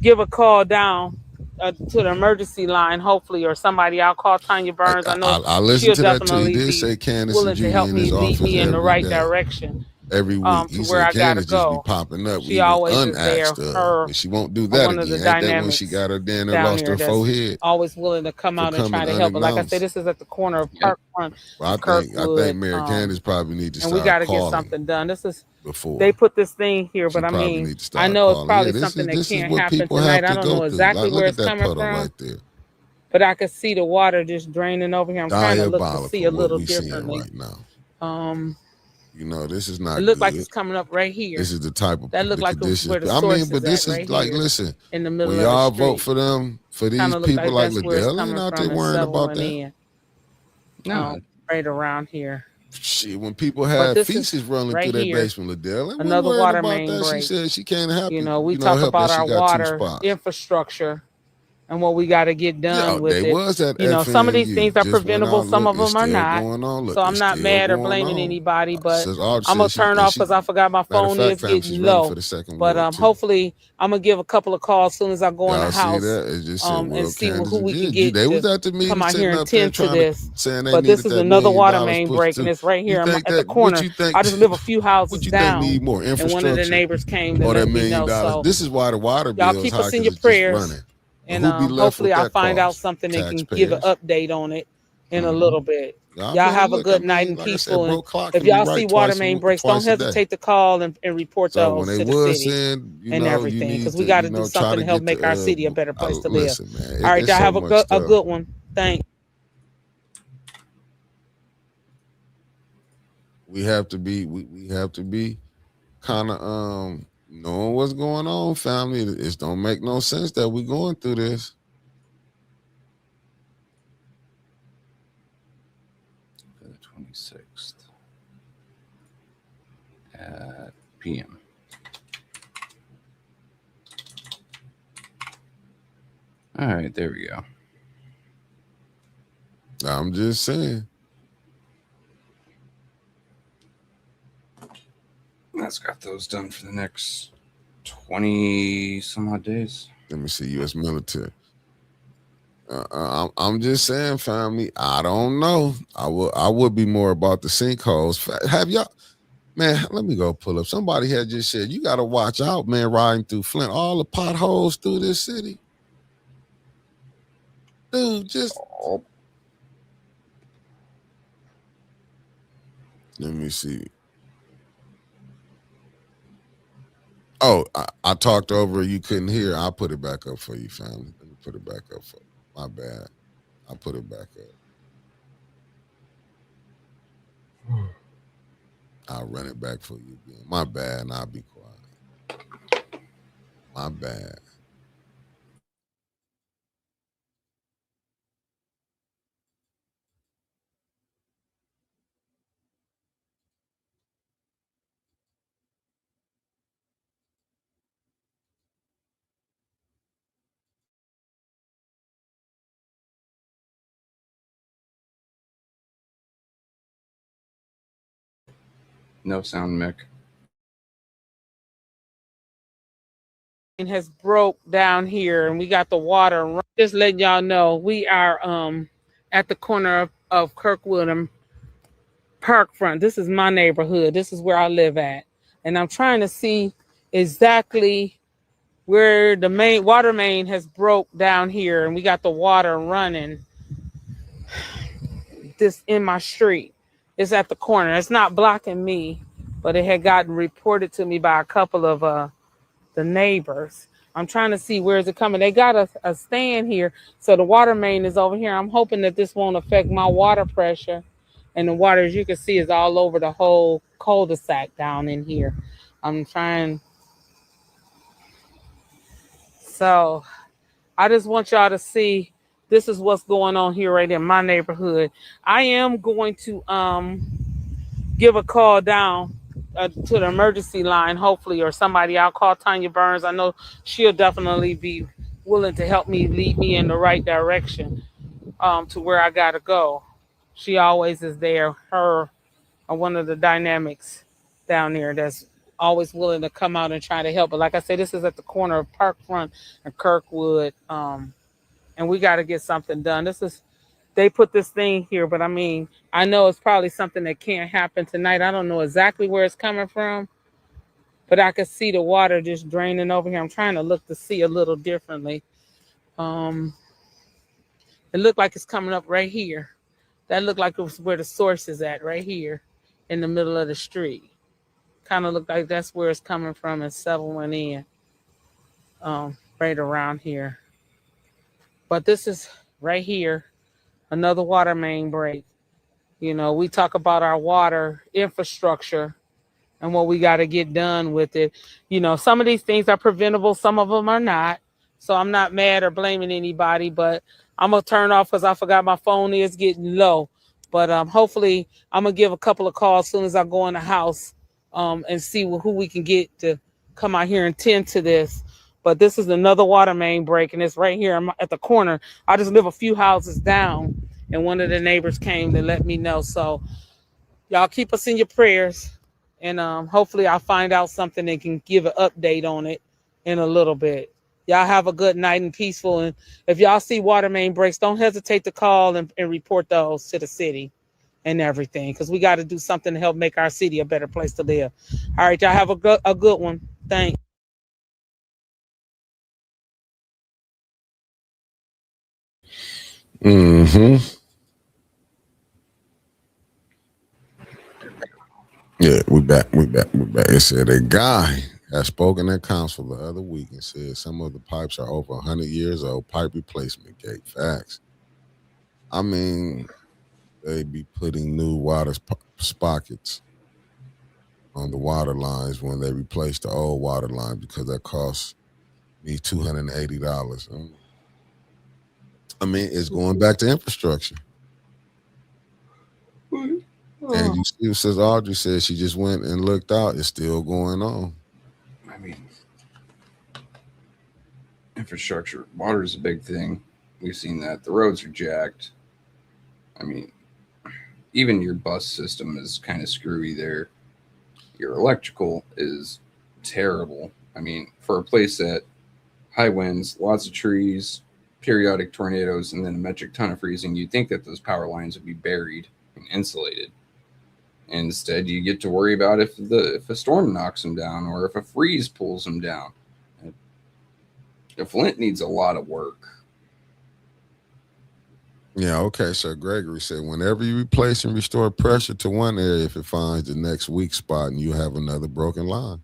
give a call down to the emergency line, hopefully, or somebody. I'll call Tanya Burns. I know I listened to that too. He did say Candace willing to help me lead me in the right direction. Every week, to where I gotta go. Be popping up. She always is there. But she won't do that again. Ain't that when she got her damn and lost her forehead? Always willing to come out and try to help. But like I said, this is at the corner of Parkfront. Well, I think Mayor Candace probably needs to start. And we got to get something done. This is before they put this thing here, but I mean, I know it's probably something that can't happen tonight. I don't know exactly where it's coming from. Right there. But I could see the water just draining over here. I'm trying to look to see a little differently. Right now. You know, this is not. It looked like it's coming up right here. This is the type of that looked like where the source is. But this is like, listen, in the middle when y'all vote for them, for these people like Liddell, ain't out there worrying about that. No, right around here. Shit, when people have feces running through their basement, Liddell, another water main break. She said she can't help you know, we talk about our water infrastructure and what we got to get done with it. You know, some of these things are preventable, some of them are not. So I'm not mad or blaming anybody, but I'm gonna turn off because I forgot my phone is getting low. But hopefully I'm gonna give a couple of calls as soon as I go in the house and see who we can get to come out here and tend to this. But this is another water main break, and it's right here at the corner. I just live a few houses down, and one of the neighbors came to let me know. So this is why the water bill. Y'all keep us in your prayers. And hopefully I'll find out something and can give an update on it in a little bit. Y'all have a good night and peaceful. And if y'all see water main breaks, don't hesitate to call and report those to the city and everything, because we got to do something to help make our city a better place to live. All right, y'all have a good one. Thanks. We have to be kind of knowing what's going on, family. It don't make no sense that we're going through this. The 26th at p.m. All right, there we go. I'm just saying. That's got those done for the next 20 some odd days. Let me see, U.S. military. I'm just saying, family. I don't know. I would be more about the sinkholes. Have y'all, man? Let me go pull up. Somebody had just said you got to watch out, man. Riding through Flint, all the potholes through this city, dude. Just let me see. Oh, I talked over. You couldn't hear. I'll put it back up for you, family. Let me put it back up for you. My bad. I'll put it back up. I'll run it back for you again. My bad, and I'll be quiet. My bad. No sound, Mick. Has broke down here, and we got the water. Just letting y'all know, we are at the corner of Kirkwood and Parkfront. This is my neighborhood. This is where I live at, and I'm trying to see exactly where the main water main has broke down here, and we got the water running this in my street. It's at the corner. It's not blocking me, but it had gotten reported to me by a couple of the neighbors. I'm trying to see where is it coming. They got a stand here, so the water main is over here. I'm hoping that this won't affect my water pressure, and the water, as you can see, is all over the whole cul-de-sac down in here. I'm trying. So I just want y'all to see this is what's going on here right in my neighborhood. I am going to give a call down to the emergency line, hopefully, or somebody. I'll call Tanya Burns. I know she'll definitely be willing to help me, lead me in the right direction to where I gotta go. She always is there. Her, one of the dynamics down there that's always willing to come out and try to help. But like I said, this is at the corner of Parkfront and Kirkwood, and we got to get something done. They put this thing here, but I mean, I know it's probably something that can't happen tonight. I don't know exactly where it's coming from, but I can see the water just draining over here. I'm trying to look to see a little differently. It looked like it's coming up right here. That looked like it was where the source is at, right here in the middle of the street. Kind of looked like that's where it's coming from and settling in right around here. But this is right here, another water main break. You know, we talk about our water infrastructure and what we got to get done with it. You know, some of these things are preventable, some of them are not. So I'm not mad or blaming anybody, but I'm going to turn off because I forgot my phone is getting low. But hopefully I'm going to give a couple of calls as soon as I go in the house and see who we can get to come out here and tend to this. But this is another water main break, and it's right here at the corner. I just live a few houses down, and one of the neighbors came to let me know. So y'all keep us in your prayers, and hopefully I'll find out something and can give an update on it in a little bit. Y'all have a good night and peaceful. And if y'all see water main breaks, don't hesitate to call and report those to the city and everything, because we got to do something to help make our city a better place to live. All right, y'all have a good one. Thanks. Mm-hmm. Yeah, we back. It said a guy has spoken at council the other week and said some of the pipes are over 100 years old. Pipe replacement gate. Facts. I mean, they be putting new water sprockets on the water lines when they replace the old water line because that costs me $280. I mean, it's going back to infrastructure. And you see, says Audrey said she just went and looked out. It's still going on. I mean, infrastructure, water is a big thing. We've seen that. The roads are jacked. I mean, even your bus system is kind of screwy there. Your electrical is terrible. I mean, for a place that high winds, lots of trees, periodic tornadoes, and then a metric ton of freezing, you'd think that those power lines would be buried and insulated. Instead, you get to worry about if a storm knocks them down or if a freeze pulls them down. Flint needs a lot of work. Yeah, okay. So Gregory said, whenever you replace and restore pressure to one area, if it finds the next weak spot and you have another broken line.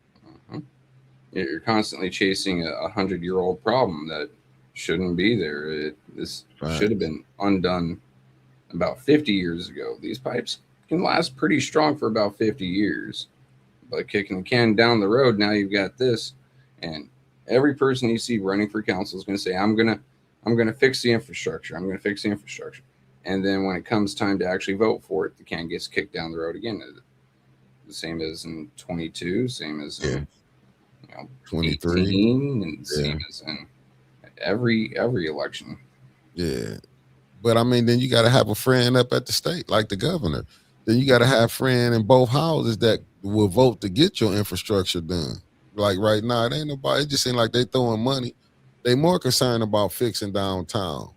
You're constantly chasing a 100-year-old problem that shouldn't be there. This should have been undone about 50 years ago. These pipes can last pretty strong for about 50 years. But kicking the can down the road, now you've got this. And every person you see running for council is going to say, I'm going to fix the infrastructure. I'm going to fix the infrastructure. And then when it comes time to actually vote for it, the can gets kicked down the road again. The same as in 22, same as in 23, 18, and same as in every election. Yeah. But I mean, then you got to have a friend up at the state, like the governor. Then you got to have a friend in both houses that will vote to get your infrastructure done. Like right now, it ain't nobody. It just seems like they throwing money. They more concerned about fixing downtown.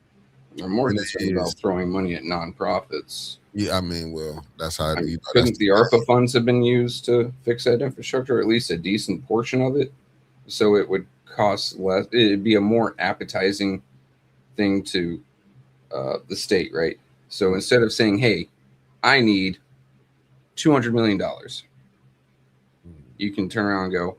They're more concerned about throwing money at nonprofits. Yeah, I mean, well, that's how. Couldn't the ARPA funds have been used to fix that infrastructure, or at least a decent portion of it, so it would cost less? It'd be a more appetizing thing to the state, right? So instead of saying, "Hey, I need $200 million," you can turn around and go,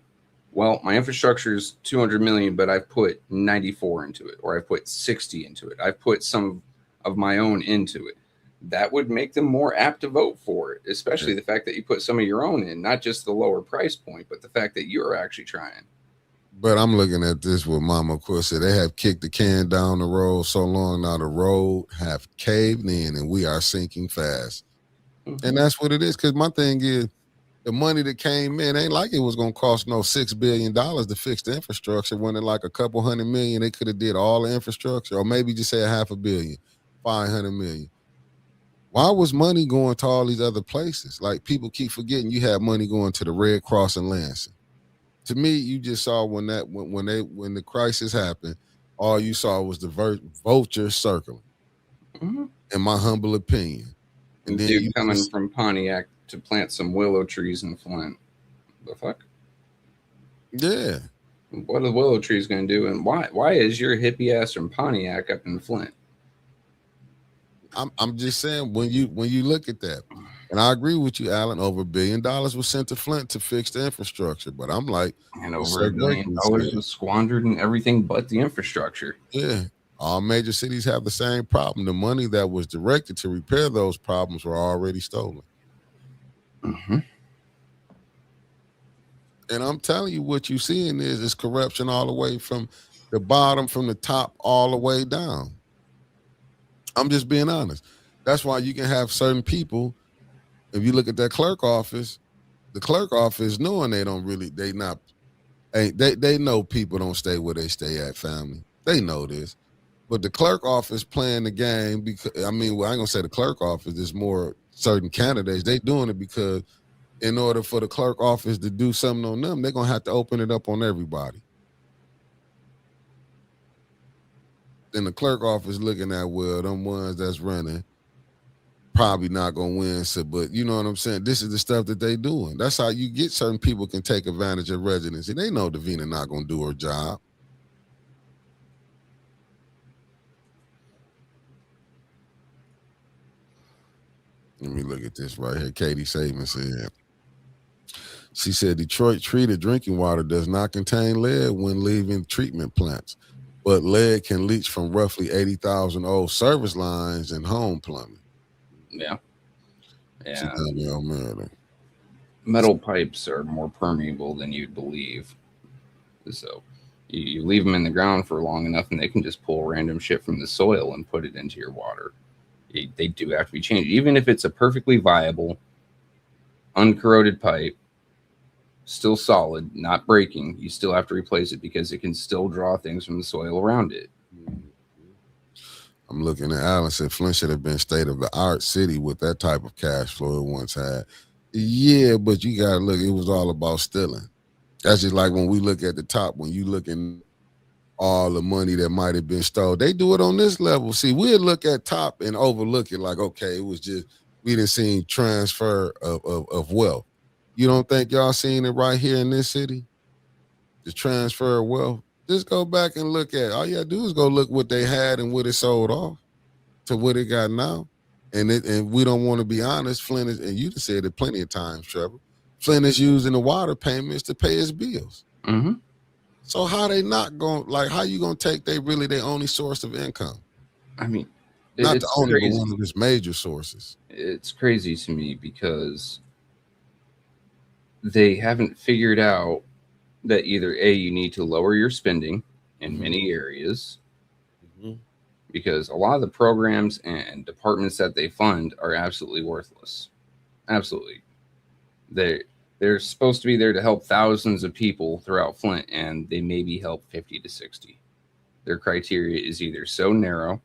well, my infrastructure is 200 million, but I've put 94 into it, or I've put 60 into it. I've put some of my own into it. That would make them more apt to vote for it, especially the fact that you put some of your own in, not just the lower price point, but the fact that you're actually trying. But I'm looking at this with Mama Quil said they have kicked the can down the road so long now the road have caved in and we are sinking fast. Mm-hmm. And that's what it is. Because my thing is, the money that came in ain't like it was going to cost no $6 billion to fix the infrastructure when in like a couple $100 million, they could have did all the infrastructure, or maybe just say $500 million, $500 million. Why was money going to all these other places? Like people keep forgetting you had money going to the Red Cross in Lansing. To me, you just saw when the crisis happened, all you saw was the vultures circling. Mm-hmm. In my humble opinion. And then you coming from Pontiac to plant some willow trees in Flint. The fuck? Yeah. What are the willow trees going to do? And why is your hippie ass from Pontiac up in Flint? I'm just saying when you look at that, and I agree with you, Alan. Over $1 billion was sent to Flint to fix the infrastructure, but I'm like, and over $1 billion was squandered in everything but the infrastructure. Yeah. All major cities have the same problem. The money that was directed to repair those problems were already stolen. Mm-hmm. And I'm telling you, what you're seeing is corruption all the way from the bottom, from the top, all the way down. I'm just being honest. That's why you can have certain people. If you look at that clerk office, the clerk office, knowing they know people don't stay where they stay at, family. They know this. But the clerk office playing the game because, I ain't gonna say the clerk office, there's more certain candidates. They doing it because in order for the clerk office to do something on them, they're gonna have to open it up on everybody. Then the clerk office looking at, well, them ones that's running probably not gonna win. So, but you know what I'm saying? This is the stuff that they doing. That's how you get certain people can take advantage of residency. They know Davina not gonna do her job. Let me look at this right here. Katie Saban said. She said Detroit treated drinking water does not contain lead when leaving treatment plants, but lead can leach from roughly 80,000 old service lines and home plumbing. Yeah. Metal pipes are more permeable than you'd believe. So you leave them in the ground for long enough and they can just pull random shit from the soil and put it into your water. They do have to be changed. Even if it's a perfectly viable, uncorroded pipe, still solid, not breaking, you still have to replace it because it can still draw things from the soil around it. I'm looking at Allen said Flint should have been state of the art city with that type of cash flow it once had. Yeah, but you gotta look, it was all about stealing. That's just like when we look at the top, when you look in all the money that might have been stole. They do it on this level. See, we'll look at top and overlook it like, okay, it was just, we didn't see transfer of wealth. You don't think y'all seen it right here in this city? The transfer of wealth? Just go back and look at, all you gotta do is go look what they had and what it sold off to what it got now. And we don't want to be honest, Flint is, and you just said it plenty of times, Trevor, Flint is using the water payments to pay his bills. Mm-hmm. So how they not going, like, how you going to take their only source of income? I mean, not the only, but one of his major sources. It's crazy to me because they haven't figured out that either A, you need to lower your spending in many areas, because a lot of the programs and departments that they fund are absolutely worthless. Absolutely. They're supposed to be there to help thousands of people throughout Flint, and they maybe help 50 to 60. Their criteria is either so narrow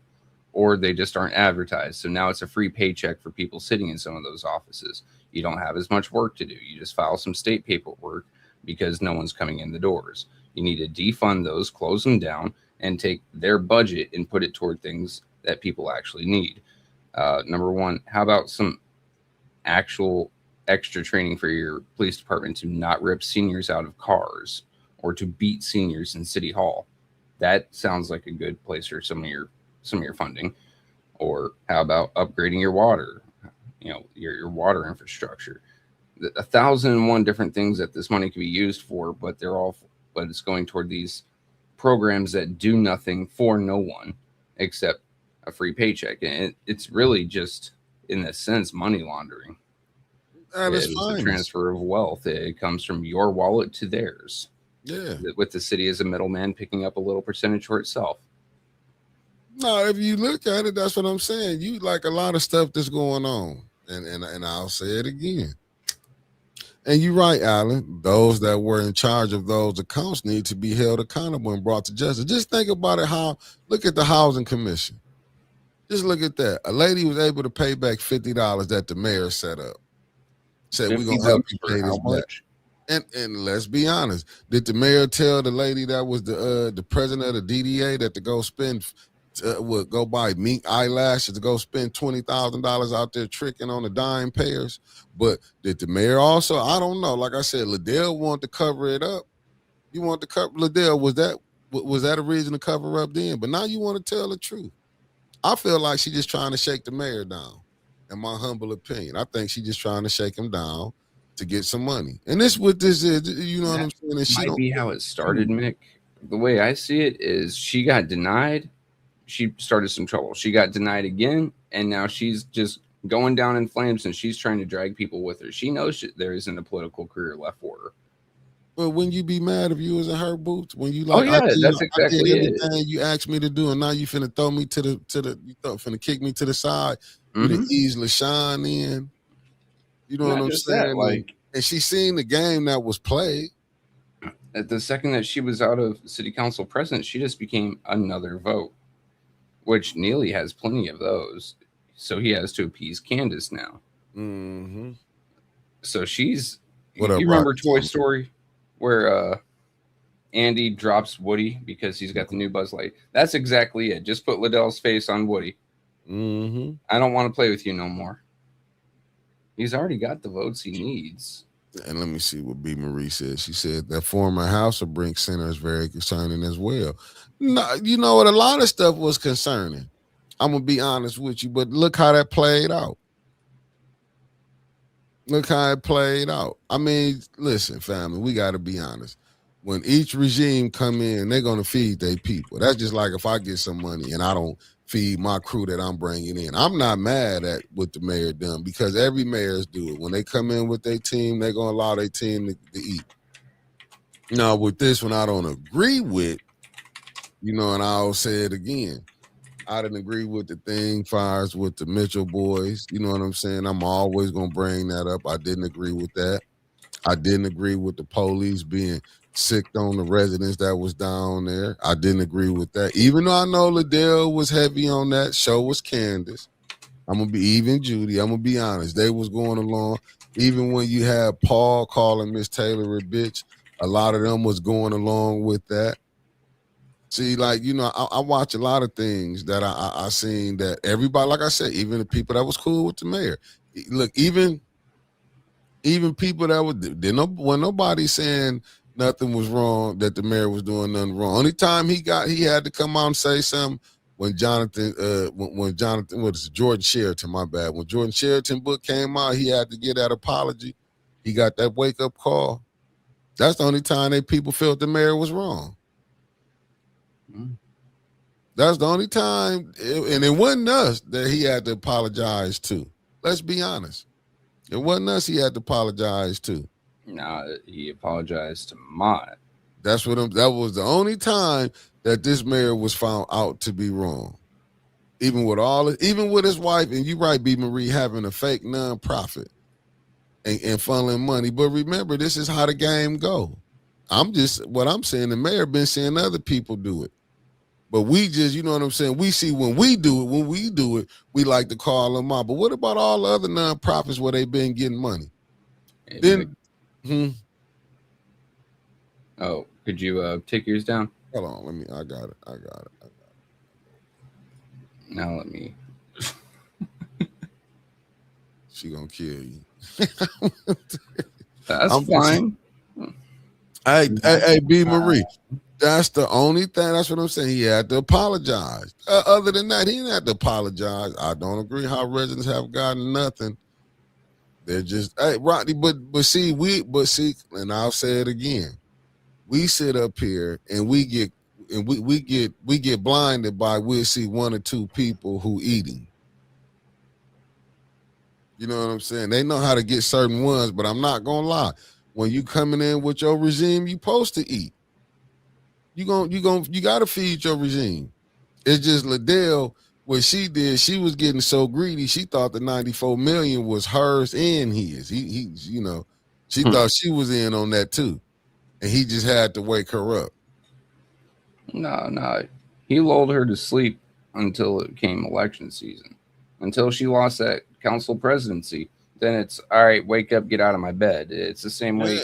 or they just aren't advertised. So now it's a free paycheck for people sitting in some of those offices. You don't have as much work to do. You just file some state paperwork because no one's coming in the doors. You need to defund those, close them down, and take their budget and put it toward things that people actually need. Number one, how about some actual extra training for your police department to not rip seniors out of cars or to beat seniors in City Hall? That sounds like a good place for some of your funding. Or how about upgrading your water, your water infrastructure? 1,001 different things that this money can be used for, but it's going toward these programs that do nothing for no one except a free paycheck. And it's really just, in a sense, money laundering. That is fine. The transfer of wealth. It comes from your wallet to theirs. Yeah. With the city as a middleman picking up a little percentage for itself. No, if you look at it, that's what I'm saying. You like a lot of stuff that's going on. And I'll say it again. And you're right, Alan. Those that were in charge of those accounts need to be held accountable and brought to justice. Just think about it. Look at the Housing Commission. Just look at that. A lady was able to pay back $50 that the mayor set up. Said, we're going to help you pay this back. And let's be honest. Did the mayor tell the lady that was the president of the DDA that to go spend, go buy mink eyelashes to go spend $20,000 out there tricking on the dime payers? But did the mayor also? I don't know. Like I said, Liddell wanted to cover it up. You want to cover Liddell? Was that a reason to cover up then? But now you want to tell the truth. I feel like she's just trying to shake the mayor down. In my humble opinion, I think she's just trying to shake him down to get some money. And this what this is, you know what I'm saying? And she might be how it started, Mick. The way I see it is she got denied. She started some trouble. She got denied again, and now she's just going down in flames, and she's trying to drag people with her. She knows there isn't a political career left for her. But when you be mad if you was in her boots, when you like, that's exactly it. You asked me to do, and now you finna throw me finna kick me to the side. You to ease LaShawn in. You know what I'm saying? And she seen the game that was played. At the second that she was out of city council president, she just became another vote, which Neely has plenty of those. So he has to appease Candace now. Mm-hmm. So she's. You remember Toy Story, where Andy drops Woody because he's got the new Buzz Light? That's exactly it. Just put Liddell's face on Woody. Mm-hmm. I don't want to play with you no more. He's already got the votes he needs. And let me see what B. Marie said. She said that former House of Brink Center is very concerning as well. No, you know what? A lot of stuff was concerning. I'm going to be honest with you, but look how that played out. Look how it played out. I mean, listen, family, we got to be honest. When each regime come in, they're going to feed their people. That's just like if I get some money and I don't feed my crew that I'm bringing in. I'm not mad at what the mayor done because every mayor's do it. When they come in with their team, they're going to allow their team to eat. Now, with this one, I don't agree with, and I'll say it again. I didn't agree with the thing fires with the Mitchell boys. You know what I'm saying? I'm always going to bring that up. I didn't agree with that. I didn't agree with the police being sick on the residents that was down there. I didn't agree with that. Even though I know Liddell was heavy on that, so was Candace. I'm going to be even Judy. I'm going to be honest. They was going along. Even when you had Paul calling Miss Taylor a bitch, a lot of them was going along with that. See, like, I watch a lot of things that I seen that everybody, like I said, even the people that was cool with the mayor. Look, even people that when nobody saying nothing was wrong, that the mayor was doing nothing wrong. Only time he had to come out and say something when Jonathan, what is it, Jordan Sheraton, my bad. When Jordan Sheraton book came out, he had to get that apology. He got that wake up call. That's the only time that people felt the mayor was wrong. That's the only time, and it wasn't us that he had to apologize to. Let's be honest. It wasn't us he had to apologize to. No, he apologized to Mott. That was the only time that this mayor was found out to be wrong. Even with his wife, and you're right, B. Marie, having a fake nonprofit and funneling money. But remember, this is how the game go. What I'm saying, the mayor been seeing other people do it. But we just, you know what I'm saying? We see when we do it, we like to call them out. But what about all the other nonprofits where they've been getting money? Oh, could you take yours down? Hold on, I got it. Now let me. She gonna kill you. That's fine. Hey, B. Marie. That's the only thing. That's what I'm saying. He had to apologize. Other than that, he didn't have to apologize. I don't agree how residents have gotten nothing. They're just, hey, Rodney, but see, and I'll say it again. We sit up here and we get blinded by we'll see one or two people who eating. You know what I'm saying? They know how to get certain ones, but I'm not gonna lie. When you coming in with your regime, you supposed to eat. You gotta feed your regime. It's just Liddell, what she did, she was getting so greedy, she thought the 94 million was hers and his. She thought she was in on that too. And he just had to wake her up. No. He lulled her to sleep until it came election season. Until she lost that council presidency. Then it's, all right, wake up, get out of my bed. It's the same way.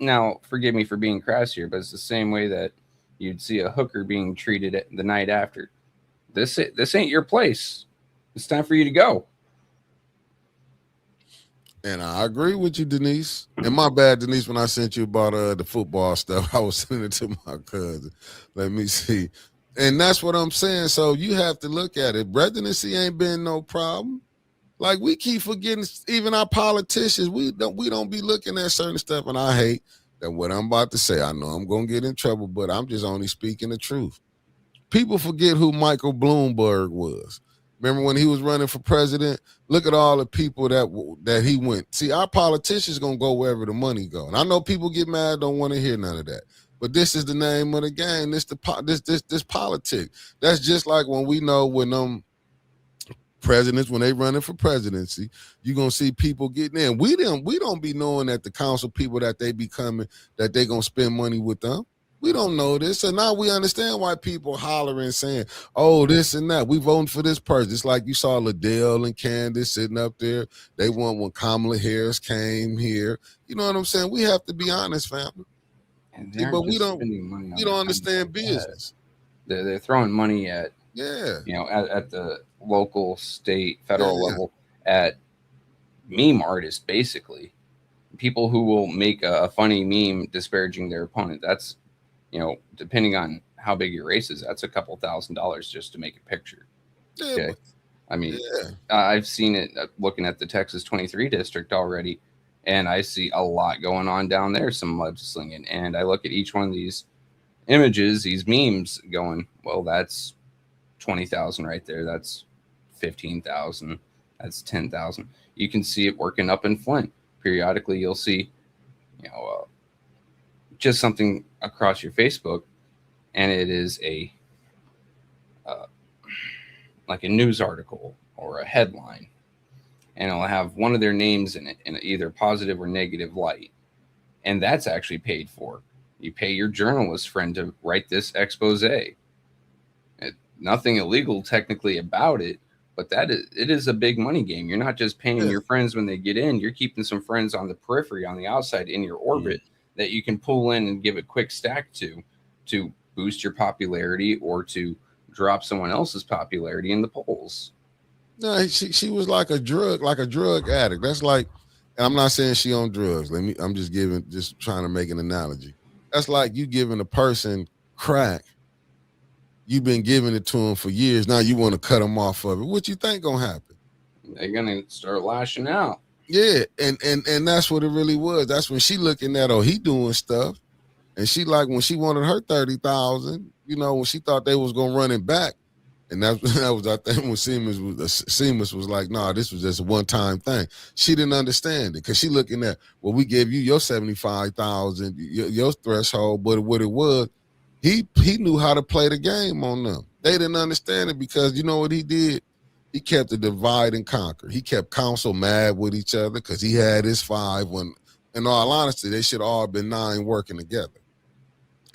Now, forgive me for being crass here, but it's the same way that you'd see a hooker being treated the night after. This ain't your place. It's time for you to go. And I agree with you, Denise. And my bad, Denise, when I sent you about the football stuff, I was sending it to my cousin. Let me see. And that's what I'm saying. So you have to look at it. Residency ain't been no problem. Like, we keep forgetting, even our politicians, we don't be looking at certain stuff. And I hate that what I'm about to say. I know I'm going to get in trouble, but I'm just only speaking the truth. People forget who Michael Bloomberg was. Remember when he was running for president? Look at all the people that he went. See, our politicians going to go wherever the money go. And I know people get mad, don't want to hear none of that. But this is the name of the game. This politics. That's just like when we know when presidents, when they running for presidency, you're gonna see people getting in. We don't be knowing that the council people that they be coming, that they gonna spend money with them. We don't know this. So now we understand why people hollering saying, oh, this and that. We voting for this person. It's like you saw Liddell and Candace sitting up there. They won when Kamala Harris came here. You know what I'm saying? We have to be honest, family. But we don't understand business. They're throwing money at at the local, state, federal level at meme artists, basically. People who will make a funny meme disparaging their opponent. That's, depending on how big your race is, that's $2,000 just to make a picture. Yeah, okay. I mean, I've seen it looking at the Texas 23 district already, and I see a lot going on down there, some mudslinging. And I look at each one of these images, these memes going, well, that's 20,000 right there. That's 15,000. That's 10,000. You can see it working up in Flint. Periodically, you'll see, just something across your Facebook, and it is like a news article or a headline, and it'll have one of their names in it in either positive or negative light, and that's actually paid for. You pay your journalist friend to write this expose. Nothing illegal technically about it, but it is a big money game. You're not just paying your friends when they get in. You're keeping some friends on the periphery, on the outside, in your orbit that you can pull in and give a quick stack to boost your popularity or to drop someone else's popularity in the polls. No, she was like a drug addict. That's like, and I'm not saying she on drugs. I'm just trying to make an analogy. That's like you giving a person crack. You've been giving it to them for years. Now you want to cut them off of it. What you think gonna happen? They're gonna start lashing out. Yeah, and that's what it really was. That's when she looking at, he doing stuff, and she like when she wanted her 30,000. When she thought they was gonna run it back, and that was I think when Seamus was like, nah, this was just a one-time thing. She didn't understand it because she looking at, well, we gave you your 75,000, your threshold, but what it was. He knew how to play the game on them. They didn't understand it because you know what he did? He kept it divide and conquer. He kept council mad with each other because he had his 5 when, in all honesty, they should all have been 9 working together.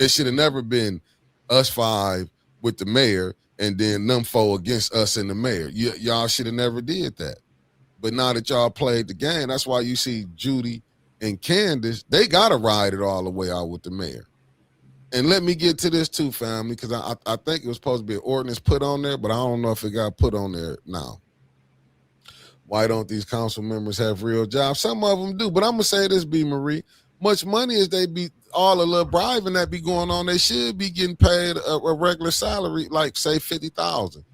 It should have never been us 5 with the mayor and then them 4 against us and the mayor. Y'all should have never did that. But now that y'all played the game, that's why you see Judy and Candace, they got to ride it all the way out with the mayor. And let me get to this too, family, because I think it was supposed to be an ordinance put on there, but I don't know if it got put on there now. Why don't these council members have real jobs? Some of them do, but I'm going to say this, B. Marie. Much money as they be, all the little bribing that be going on, they should be getting paid a regular salary, like, say, 50,000.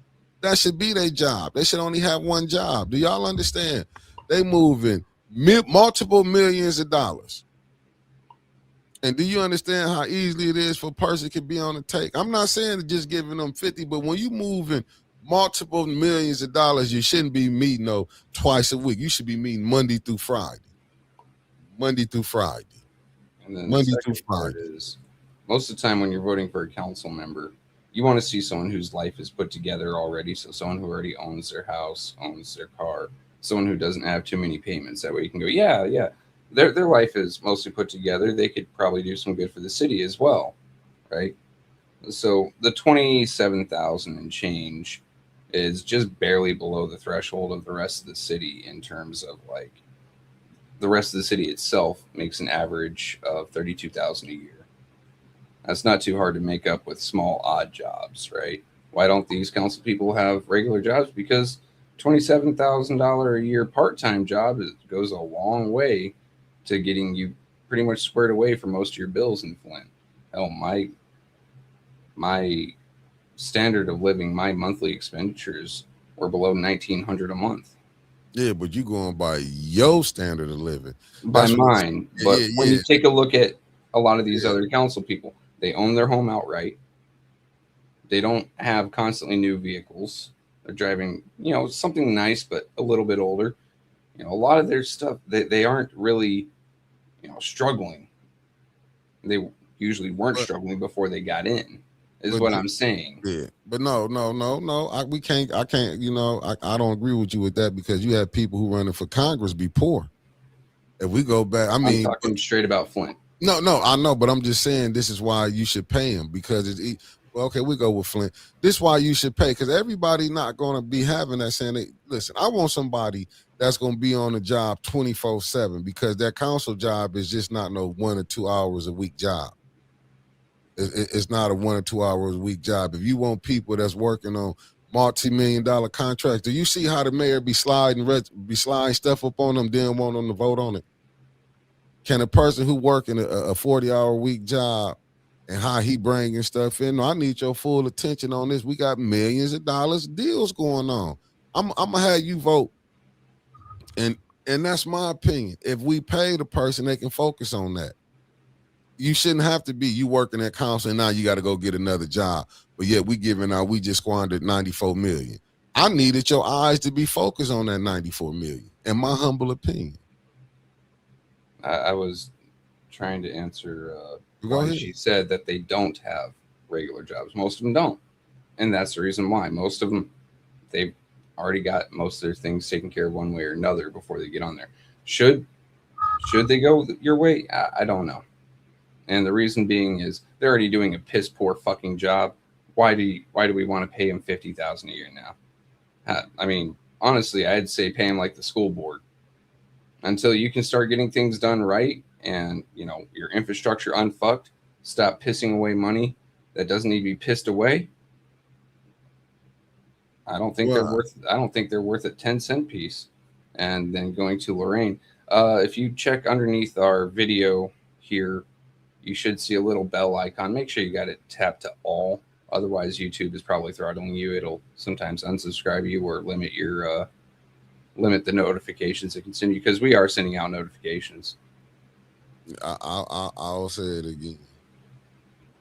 That should be their job. They should only have one job. Do y'all understand? They moving multiple millions of dollars. And do you understand how easily it is for a person to be on the take? I'm not saying just giving them 50, but when you moving multiple millions of dollars, you shouldn't be meeting twice a week. You should be meeting Monday through Friday. Monday through Friday. And then Monday through Friday is most of the time when you're voting for a council member, you want to see someone whose life is put together already. So someone who already owns their house, owns their car, someone who doesn't have too many payments. That way you can go, yeah. Their life is mostly put together. They could probably do some good for the city as well, right? So the 27,000 and change is just barely below the threshold of the rest of the city in terms of like the rest of the city itself makes an average of 32,000 a year. That's not too hard to make up with small odd jobs, right? Why don't these council people have regular jobs? Because $27,000 a year part-time job goes a long way to getting you pretty much squared away for most of your bills in Flint. Hell, my standard of living, my monthly expenditures were below $1,900 a month. Yeah, but you going by your standard of living. By mine. But when you take a look at a lot of these other council people, they own their home outright. They don't have constantly new vehicles. They're driving, something nice, but a little bit older. A lot of their stuff, they aren't really, struggling. They usually weren't struggling before they got in, is what I'm saying. Yeah, but no. I can't, I don't agree with you with that because you have people who running for Congress be poor. If we go back, I'm talking straight about Flint. No, I know, but I'm just saying this is why you should pay them because okay, we go with Flint. This is why you should pay because everybody not going to be having that saying, listen, I want somebody that's going to be on the job 24/7 because that council job is just not no 1 or 2 hours a week job. It's not a 1 or 2 hours a week job. If you want people that's working on multi-million-dollar contracts, do you see how the mayor be sliding stuff up on them, then want them to vote on it? Can a person who working a 40-hour week job and how he bringing stuff in, no, I need your full attention on this. We got millions of dollars deals going on. I'm gonna have you vote, and that's my opinion. If we pay the person, they can focus on that. You shouldn't have to be you working at council and now you got to go get another job. But yet we just squandered $94 million. I needed your eyes to be focused on that $94 million, in my humble opinion. I was trying to answer why she said that they don't have regular jobs. Most of them don't. And that's the reason why. Most of them, they've already got most of their things taken care of one way or another before they get on there. Should they go your way? I don't know. And the reason being is they're already doing a piss poor fucking job. Why do we want to pay them $50,000 a year now? I mean, honestly, I'd say pay them like the school board until you can start getting things done right and, you know, your infrastructure unfucked. Stop pissing away money that doesn't need to be pissed away. I don't think they're worth a 10-cent piece. And then going to Lorraine, if you check underneath our video here, you should see a little bell icon. Make sure you got it tapped to all. Otherwise, YouTube is probably throttling you. It'll sometimes unsubscribe you or limit the notifications it can send you, because we are sending out notifications. I'll say it again.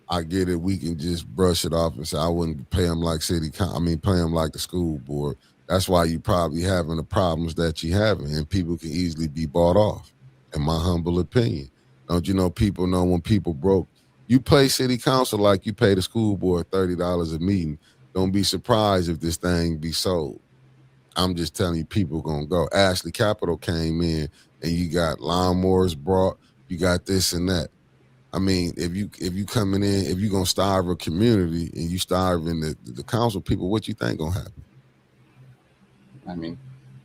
I get it. We can just brush it off and say I wouldn't pay them like pay them like the school board. That's why you probably having the problems that you having, and people can easily be bought off, in my humble opinion. Don't you know people know when people broke? You pay city council like you pay the school board $30 a meeting. Don't be surprised if this thing be sold. I'm just telling you, people gonna go. Ashley Capital came in and you got lawnmowers brought, you got this and that. I mean, if you coming in, if you gonna starve a community and you starving the council people, what you think gonna happen? I mean,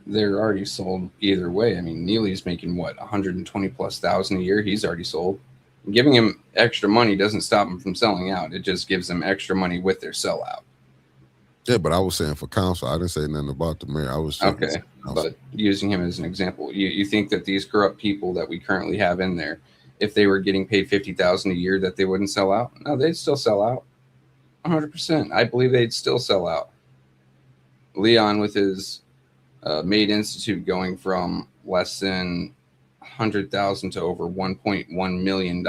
they're already sold either way. I mean, Neely's making what, 120,000+ a year. He's already sold. Giving him extra money doesn't stop him from selling out. It just gives them extra money with their sellout. Yeah, but I was saying for council, I didn't say nothing about the mayor. I was okay, but using him as an example, you think that these corrupt people that we currently have in there, if they were getting paid $50,000 a year, that they wouldn't sell out? No, they'd still sell out. 100%. I believe they'd still sell out. Leon with his Made Institute going from less than 100,000 to over $1.1 million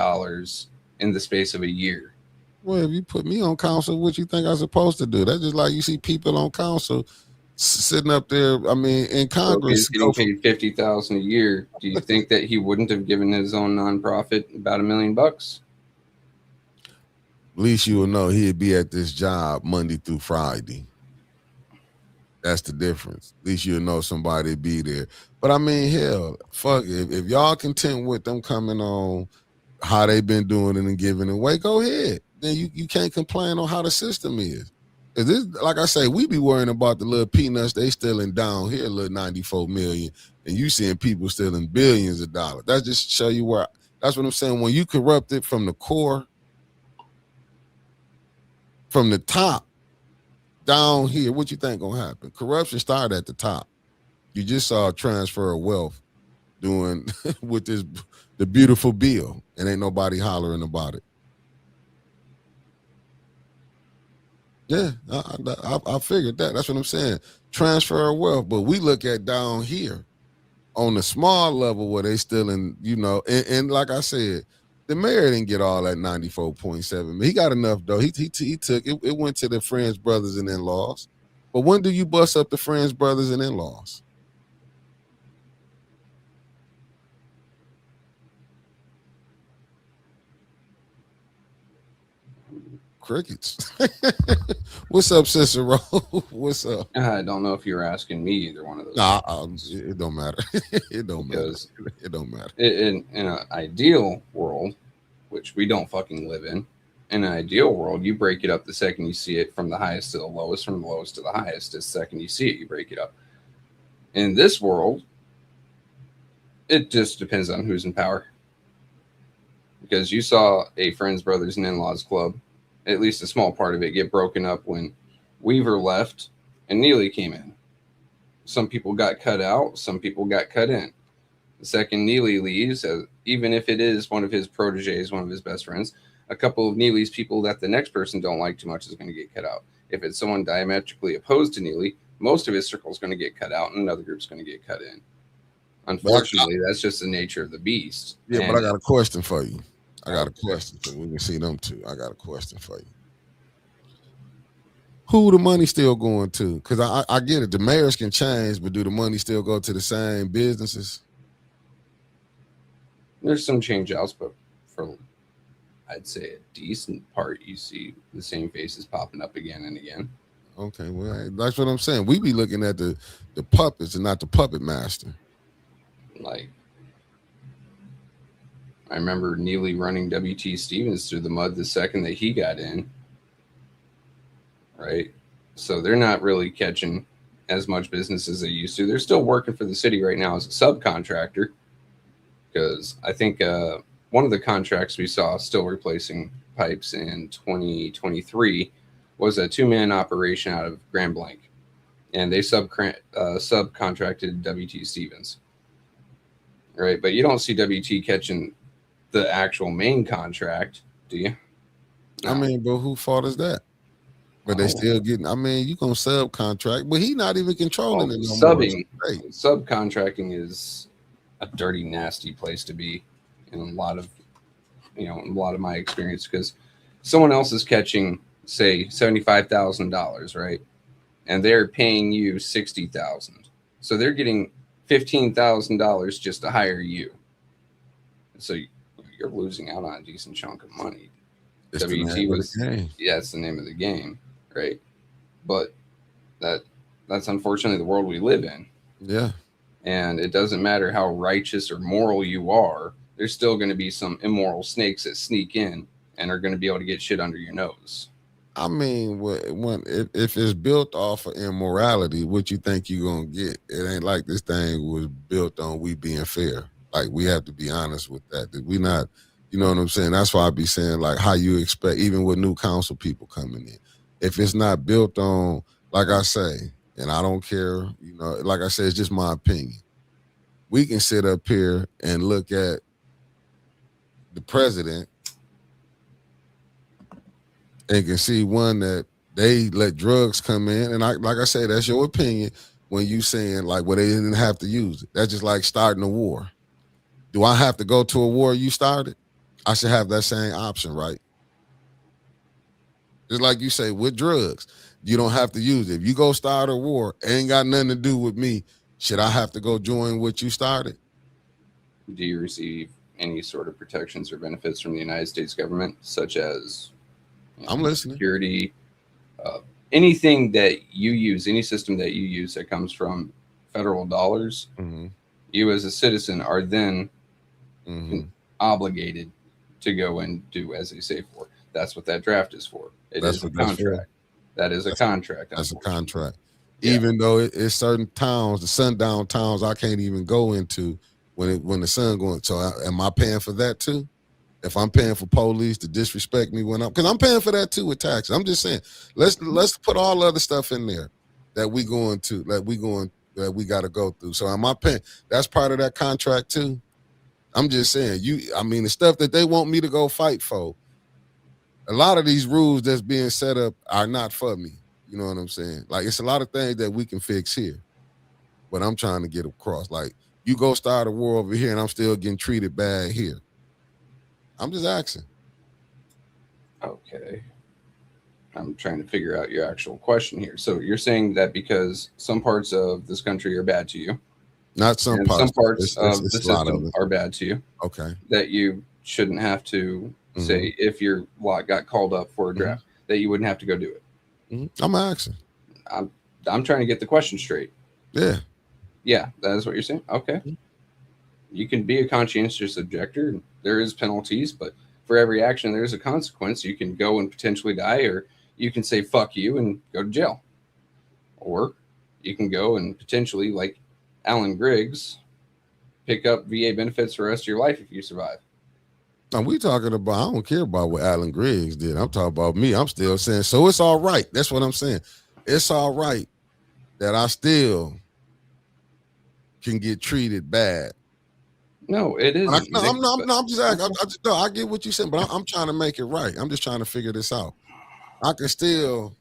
in the space of a year. Well, if you put me on council, what you think I'm supposed to do? That's just like you see people on council sitting up there. I mean, in Congress, so getting paid $50,000 a year. Do you think that he wouldn't have given his own nonprofit about $1 million? At least you will know he'd be at this job Monday through Friday. That's the difference. At least you'll know somebody be there. But I mean, hell, fuck, if y'all content with them coming on how they been doing it and giving away, go ahead. Then you can't complain on how the system is. This, like I say, we be worrying about the little peanuts they stealing down here, little 94 million, and you seeing people stealing billions of dollars. That just show you where. That's what I'm saying. When you corrupt it from the core, from the top down here, what you think gonna happen? Corruption started at the top. You just saw a transfer of wealth doing with the beautiful bill, and ain't nobody hollering about it. Yeah, I figured that. That's what I'm saying. Transfer of wealth. But we look at down here on the small level where they still in, you know, and like I said, the mayor didn't get all that 94.7. He got enough, though. He took it. It went to the friends, brothers, and in-laws. But when do you bust up the friends, brothers, and in-laws? Crickets. What's up, Cicero? What's up? I don't know if you're asking me either one of those. Nah, it don't matter. It don't matter. It don't matter. In an ideal world, which we don't fucking live in an ideal world, you break it up the second you see it, from the highest to the lowest, from the lowest to the highest. The second you see it, you break it up. In this world, it just depends on who's in power. Because you saw a Friends, Brothers, and In-Laws Club, at least a small part of it, get broken up when Weaver left and Neely came in. Some people got cut out, some people got cut in. The second Neely leaves, even if it is one of his proteges, one of his best friends, a couple of Neely's people that the next person don't like too much is going to get cut out. If it's someone diametrically opposed to Neely, most of his circle is going to get cut out, and another group's going to get cut in. Unfortunately, that's just the nature of the beast. Yeah, but I got a question for you. We can see them too. I got a question for you. Who the money still going to? Because I get it. The mayors can change, but do the money still go to the same businesses? There's some change outs, but for, I'd say, a decent part, you see the same faces popping up again and again. Okay, well, that's what I'm saying. We be looking at the puppets and not the puppet master. Like, I remember Neely running W.T. Stevens through the mud the second that he got in. Right? So they're not really catching as much business as they used to. They're still working for the city right now as a subcontractor, because I think one of the contracts we saw still replacing pipes in 2023 was a 2-man operation out of Grand Blanc, and they subcontracted W.T. Stevens. Right? But you don't see W.T. catching the actual main contract, do you? No. I mean, but who fault is that? But they still getting. I mean, you gonna subcontract, but he not even controlling it. Subcontracting is a dirty, nasty place to be in a lot of my experience, because someone else is catching, say, $75,000, right, and they're paying you $60,000, so they're getting $15,000 just to hire you. So you're losing out on a decent chunk of money. WT was, yeah, it's the name of the game. Right, but that's unfortunately the world we live in. Yeah, and it doesn't matter how righteous or moral you are. There's still going to be some immoral snakes that sneak in and are going to be able to get shit under your nose. I mean, if it's built off of immorality, what you think you're gonna get? It ain't like this thing was built on we being fair. Like, we have to be honest with that. That we not, you know what I'm saying? That's why I be saying, like, how you expect, even with new council people coming in. If it's not built on, like I say, and I don't care, like I said, it's just my opinion. We can sit up here and look at the president and can see one that they let drugs come in. And like I say, that's your opinion when you saying, like, well, they didn't have to use it. That's just like starting a war. Do I have to go to a war you started? I should have that same option, right? Just like you say, with drugs, you don't have to use it. If you go start a war, it ain't got nothing to do with me. Should I have to go join what you started? Do you receive any sort of protections or benefits from the United States government, such as I'm listening, security, anything that you use, any system that you use that comes from federal dollars? Mm-hmm. You as a citizen are then obligated to go and do as they say for. That's what that draft is for. That's a contract. That is a contract. That's a contract. Yeah. Even though it's certain towns, the sundown towns, I can't even go into when the sun going. So am I paying for that too? If I'm paying for police to disrespect me when because I'm paying for that too with taxes. I'm just saying, let's put all other stuff in there that we got to go through. So am I paying? That's part of that contract too. I'm just saying, the stuff that they want me to go fight for. A lot of these rules that's being set up are not for me. You know what I'm saying? Like, it's a lot of things that we can fix here, but I'm trying to get across. Like, you go start a war over here and I'm still getting treated bad here. I'm just asking. Okay. I'm trying to figure out your actual question here. So you're saying that because some parts of this country are bad to you. Not some parts. Some parts of the system are bad to you. Okay. That you shouldn't have to say, if your lot got called up for a draft, that you wouldn't have to go do it. Mm-hmm. I'm asking. I'm trying to get the question straight. Yeah. Yeah, that is what you're saying. Okay. Mm-hmm. You can be a conscientious objector. There is penalties, but for every action, there's a consequence. You can go and potentially die, or you can say, fuck you, and go to jail. Or you can go and potentially, like Alan Griggs, pick up VA benefits for the rest of your life if you survive. Now, I don't care about what Alan Griggs did. I'm talking about me. I'm still saying, so it's all right. That's what I'm saying. It's all right that I still can get treated bad. No, it isn't. I'm just asking. I get what you're saying, but I'm trying to make it right. I'm just trying to figure this out. I can still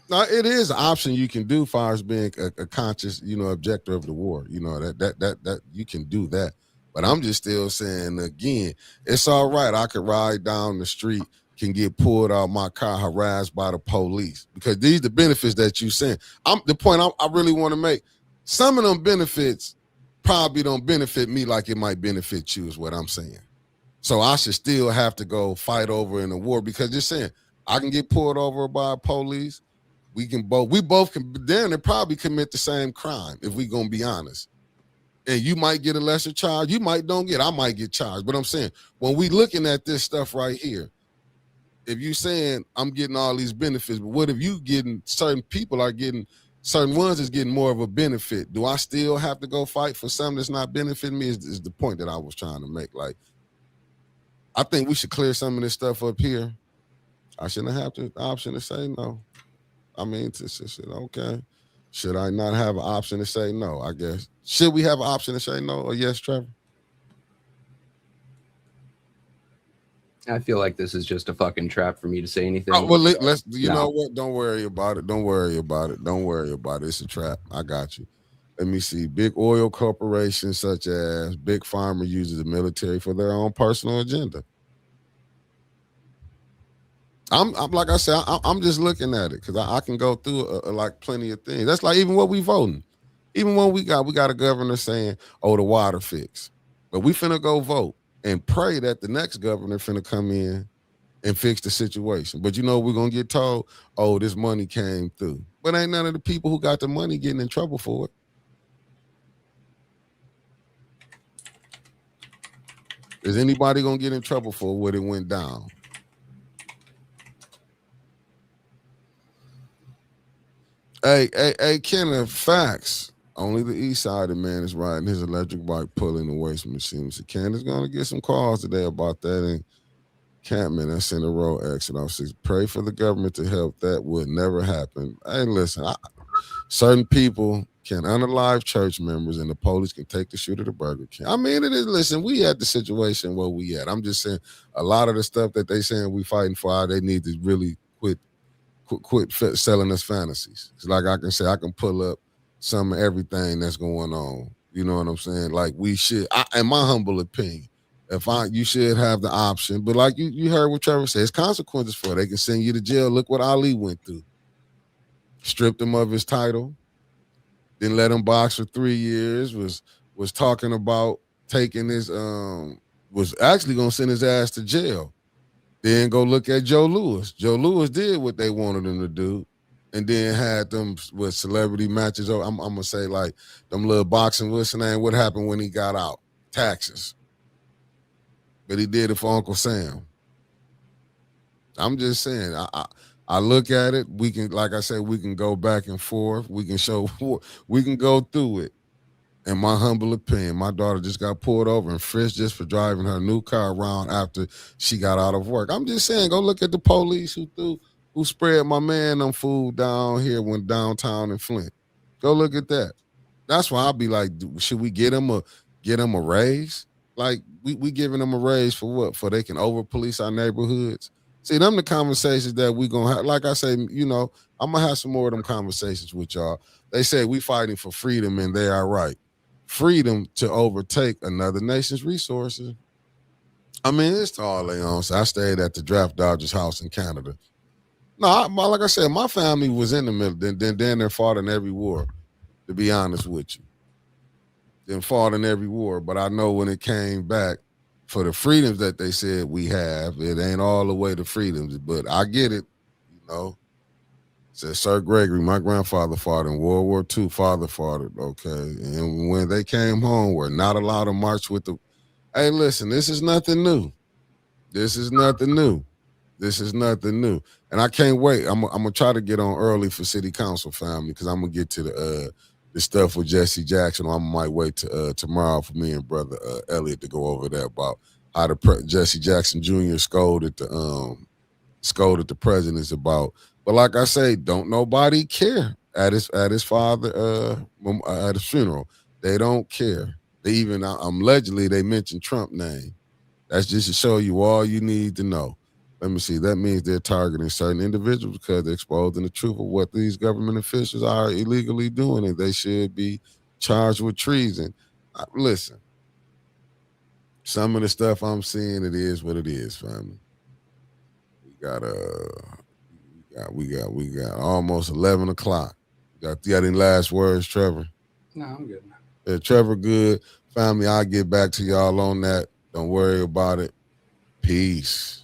No, it is an option you can do as far as being a conscious, objector of the war. That you can do that. But I'm just still saying again, it's all right. I could ride down the street, can get pulled out of my car, harassed by the police, because these the benefits that you saying. The point I really want to make. Some of them benefits probably don't benefit me like it might benefit you, is what I'm saying. So I should still have to go fight over in a war, because just saying I can get pulled over by police. We both can then probably commit the same crime if we gonna be honest. And you might get a lesser charge, you might don't get, I might get charged. But I'm saying, when we looking at this stuff right here, if you saying I'm getting all these benefits, but what if you getting certain people are getting certain ones is getting more of a benefit? Do I still have to go fight for something that's not benefiting me? Is the point that I was trying to make. Like, I think we should clear some of this stuff up here. I shouldn't have the option to say no. I mean, okay. Should I not have an option to say no? I guess. Should we have an option to say no or yes, Trevor? I feel like this is just a fucking trap for me to say anything. Oh, well, let's. You know what? Don't worry about it. Don't worry about it. Don't worry about it. It's a trap. I got you. Let me see. Big oil corporations such as Big Pharma uses the military for their own personal agenda. I'm like I said, I'm just looking at it because I can go through like plenty of things. That's like even what we voting. Even when we got a governor saying, "Oh, the water fix," but we finna go vote and pray that the next governor finna come in and fix the situation. But we're gonna get told, "Oh, this money came through," but ain't none of the people who got the money getting in trouble for it. Is anybody gonna get in trouble for what it went down? Hey, Kenneth, facts. Only the east side of man is riding his electric bike pulling the waste machine. So Ken is going to get some calls today about that. And Campman, that's in the road exit off 6. Pray for the government to help. That would never happen. Hey, listen, certain people can unalive church members and the police can take the shooter to Burger King. I mean, it is, listen, we at the situation where we at. I'm just saying a lot of the stuff that they saying we fighting for, they need to really quit selling us fantasies. It's like I can say I can pull up some of everything that's going on. You know what I'm saying? Like we should, in my humble opinion, you should have the option. But like you heard what Trevor said, it's consequences for it. They can send you to jail. Look what Ali went through. Stripped him of his title. Didn't let him box for 3 years. Was talking about taking his was actually gonna send his ass to jail. Then go look at Joe Louis. Joe Louis did what they wanted him to do, and then had them with celebrity matches. I'm gonna say like them little boxing. What's the name? What happened when he got out? Taxes. But he did it for Uncle Sam. I'm just saying. I look at it. We can, like I said, we can go back and forth. We can go through it. In my humble opinion, my daughter just got pulled over and frisked just for driving her new car around after she got out of work. I'm just saying, go look at the police who spread my man them food down here when downtown in Flint. Go look at that. That's why I'll be like, should we get them a raise? Like we giving them a raise for what? For they can over police our neighborhoods. See, them the conversations that we gonna have. Like I say, I'm gonna have some more of them conversations with y'all. They say we fighting for freedom, and they are right. Freedom to overtake another nation's resources. I mean, it's all they own. So I stayed at the Draft Dodgers house in Canada. No, like I said, my family was in the middle. Then they fought in every war, to be honest with you. Then fought in every war. But I know when it came back for the freedoms that they said we have, it ain't all the way to freedoms. But I get it, Said Sir Gregory, my grandfather fought in World War II. Father fought it, okay. And when they came home, we're not allowed to march with the. Hey, listen, this is nothing new. This is nothing new. And I can't wait. I'm gonna try to get on early for City Council family because I'm gonna get to the stuff with Jesse Jackson. I might wait to tomorrow for me and brother Elliot to go over there about how Jesse Jackson Jr. scolded the presidents about. But like I say, don't nobody care at his father at his funeral. They don't care. They even allegedly they mentioned Trump name. That's just to show you all you need to know. Let me see. That means they're targeting certain individuals because they're exposing the truth of what these government officials are illegally doing, and they should be charged with treason. Listen, some of the stuff I'm seeing, it is what it is, family. We got almost 11 o'clock. Got any last words, Trevor? No, I'm good. Yeah, Trevor, good. Family, I'll get back to y'all on that. Don't worry about it. Peace.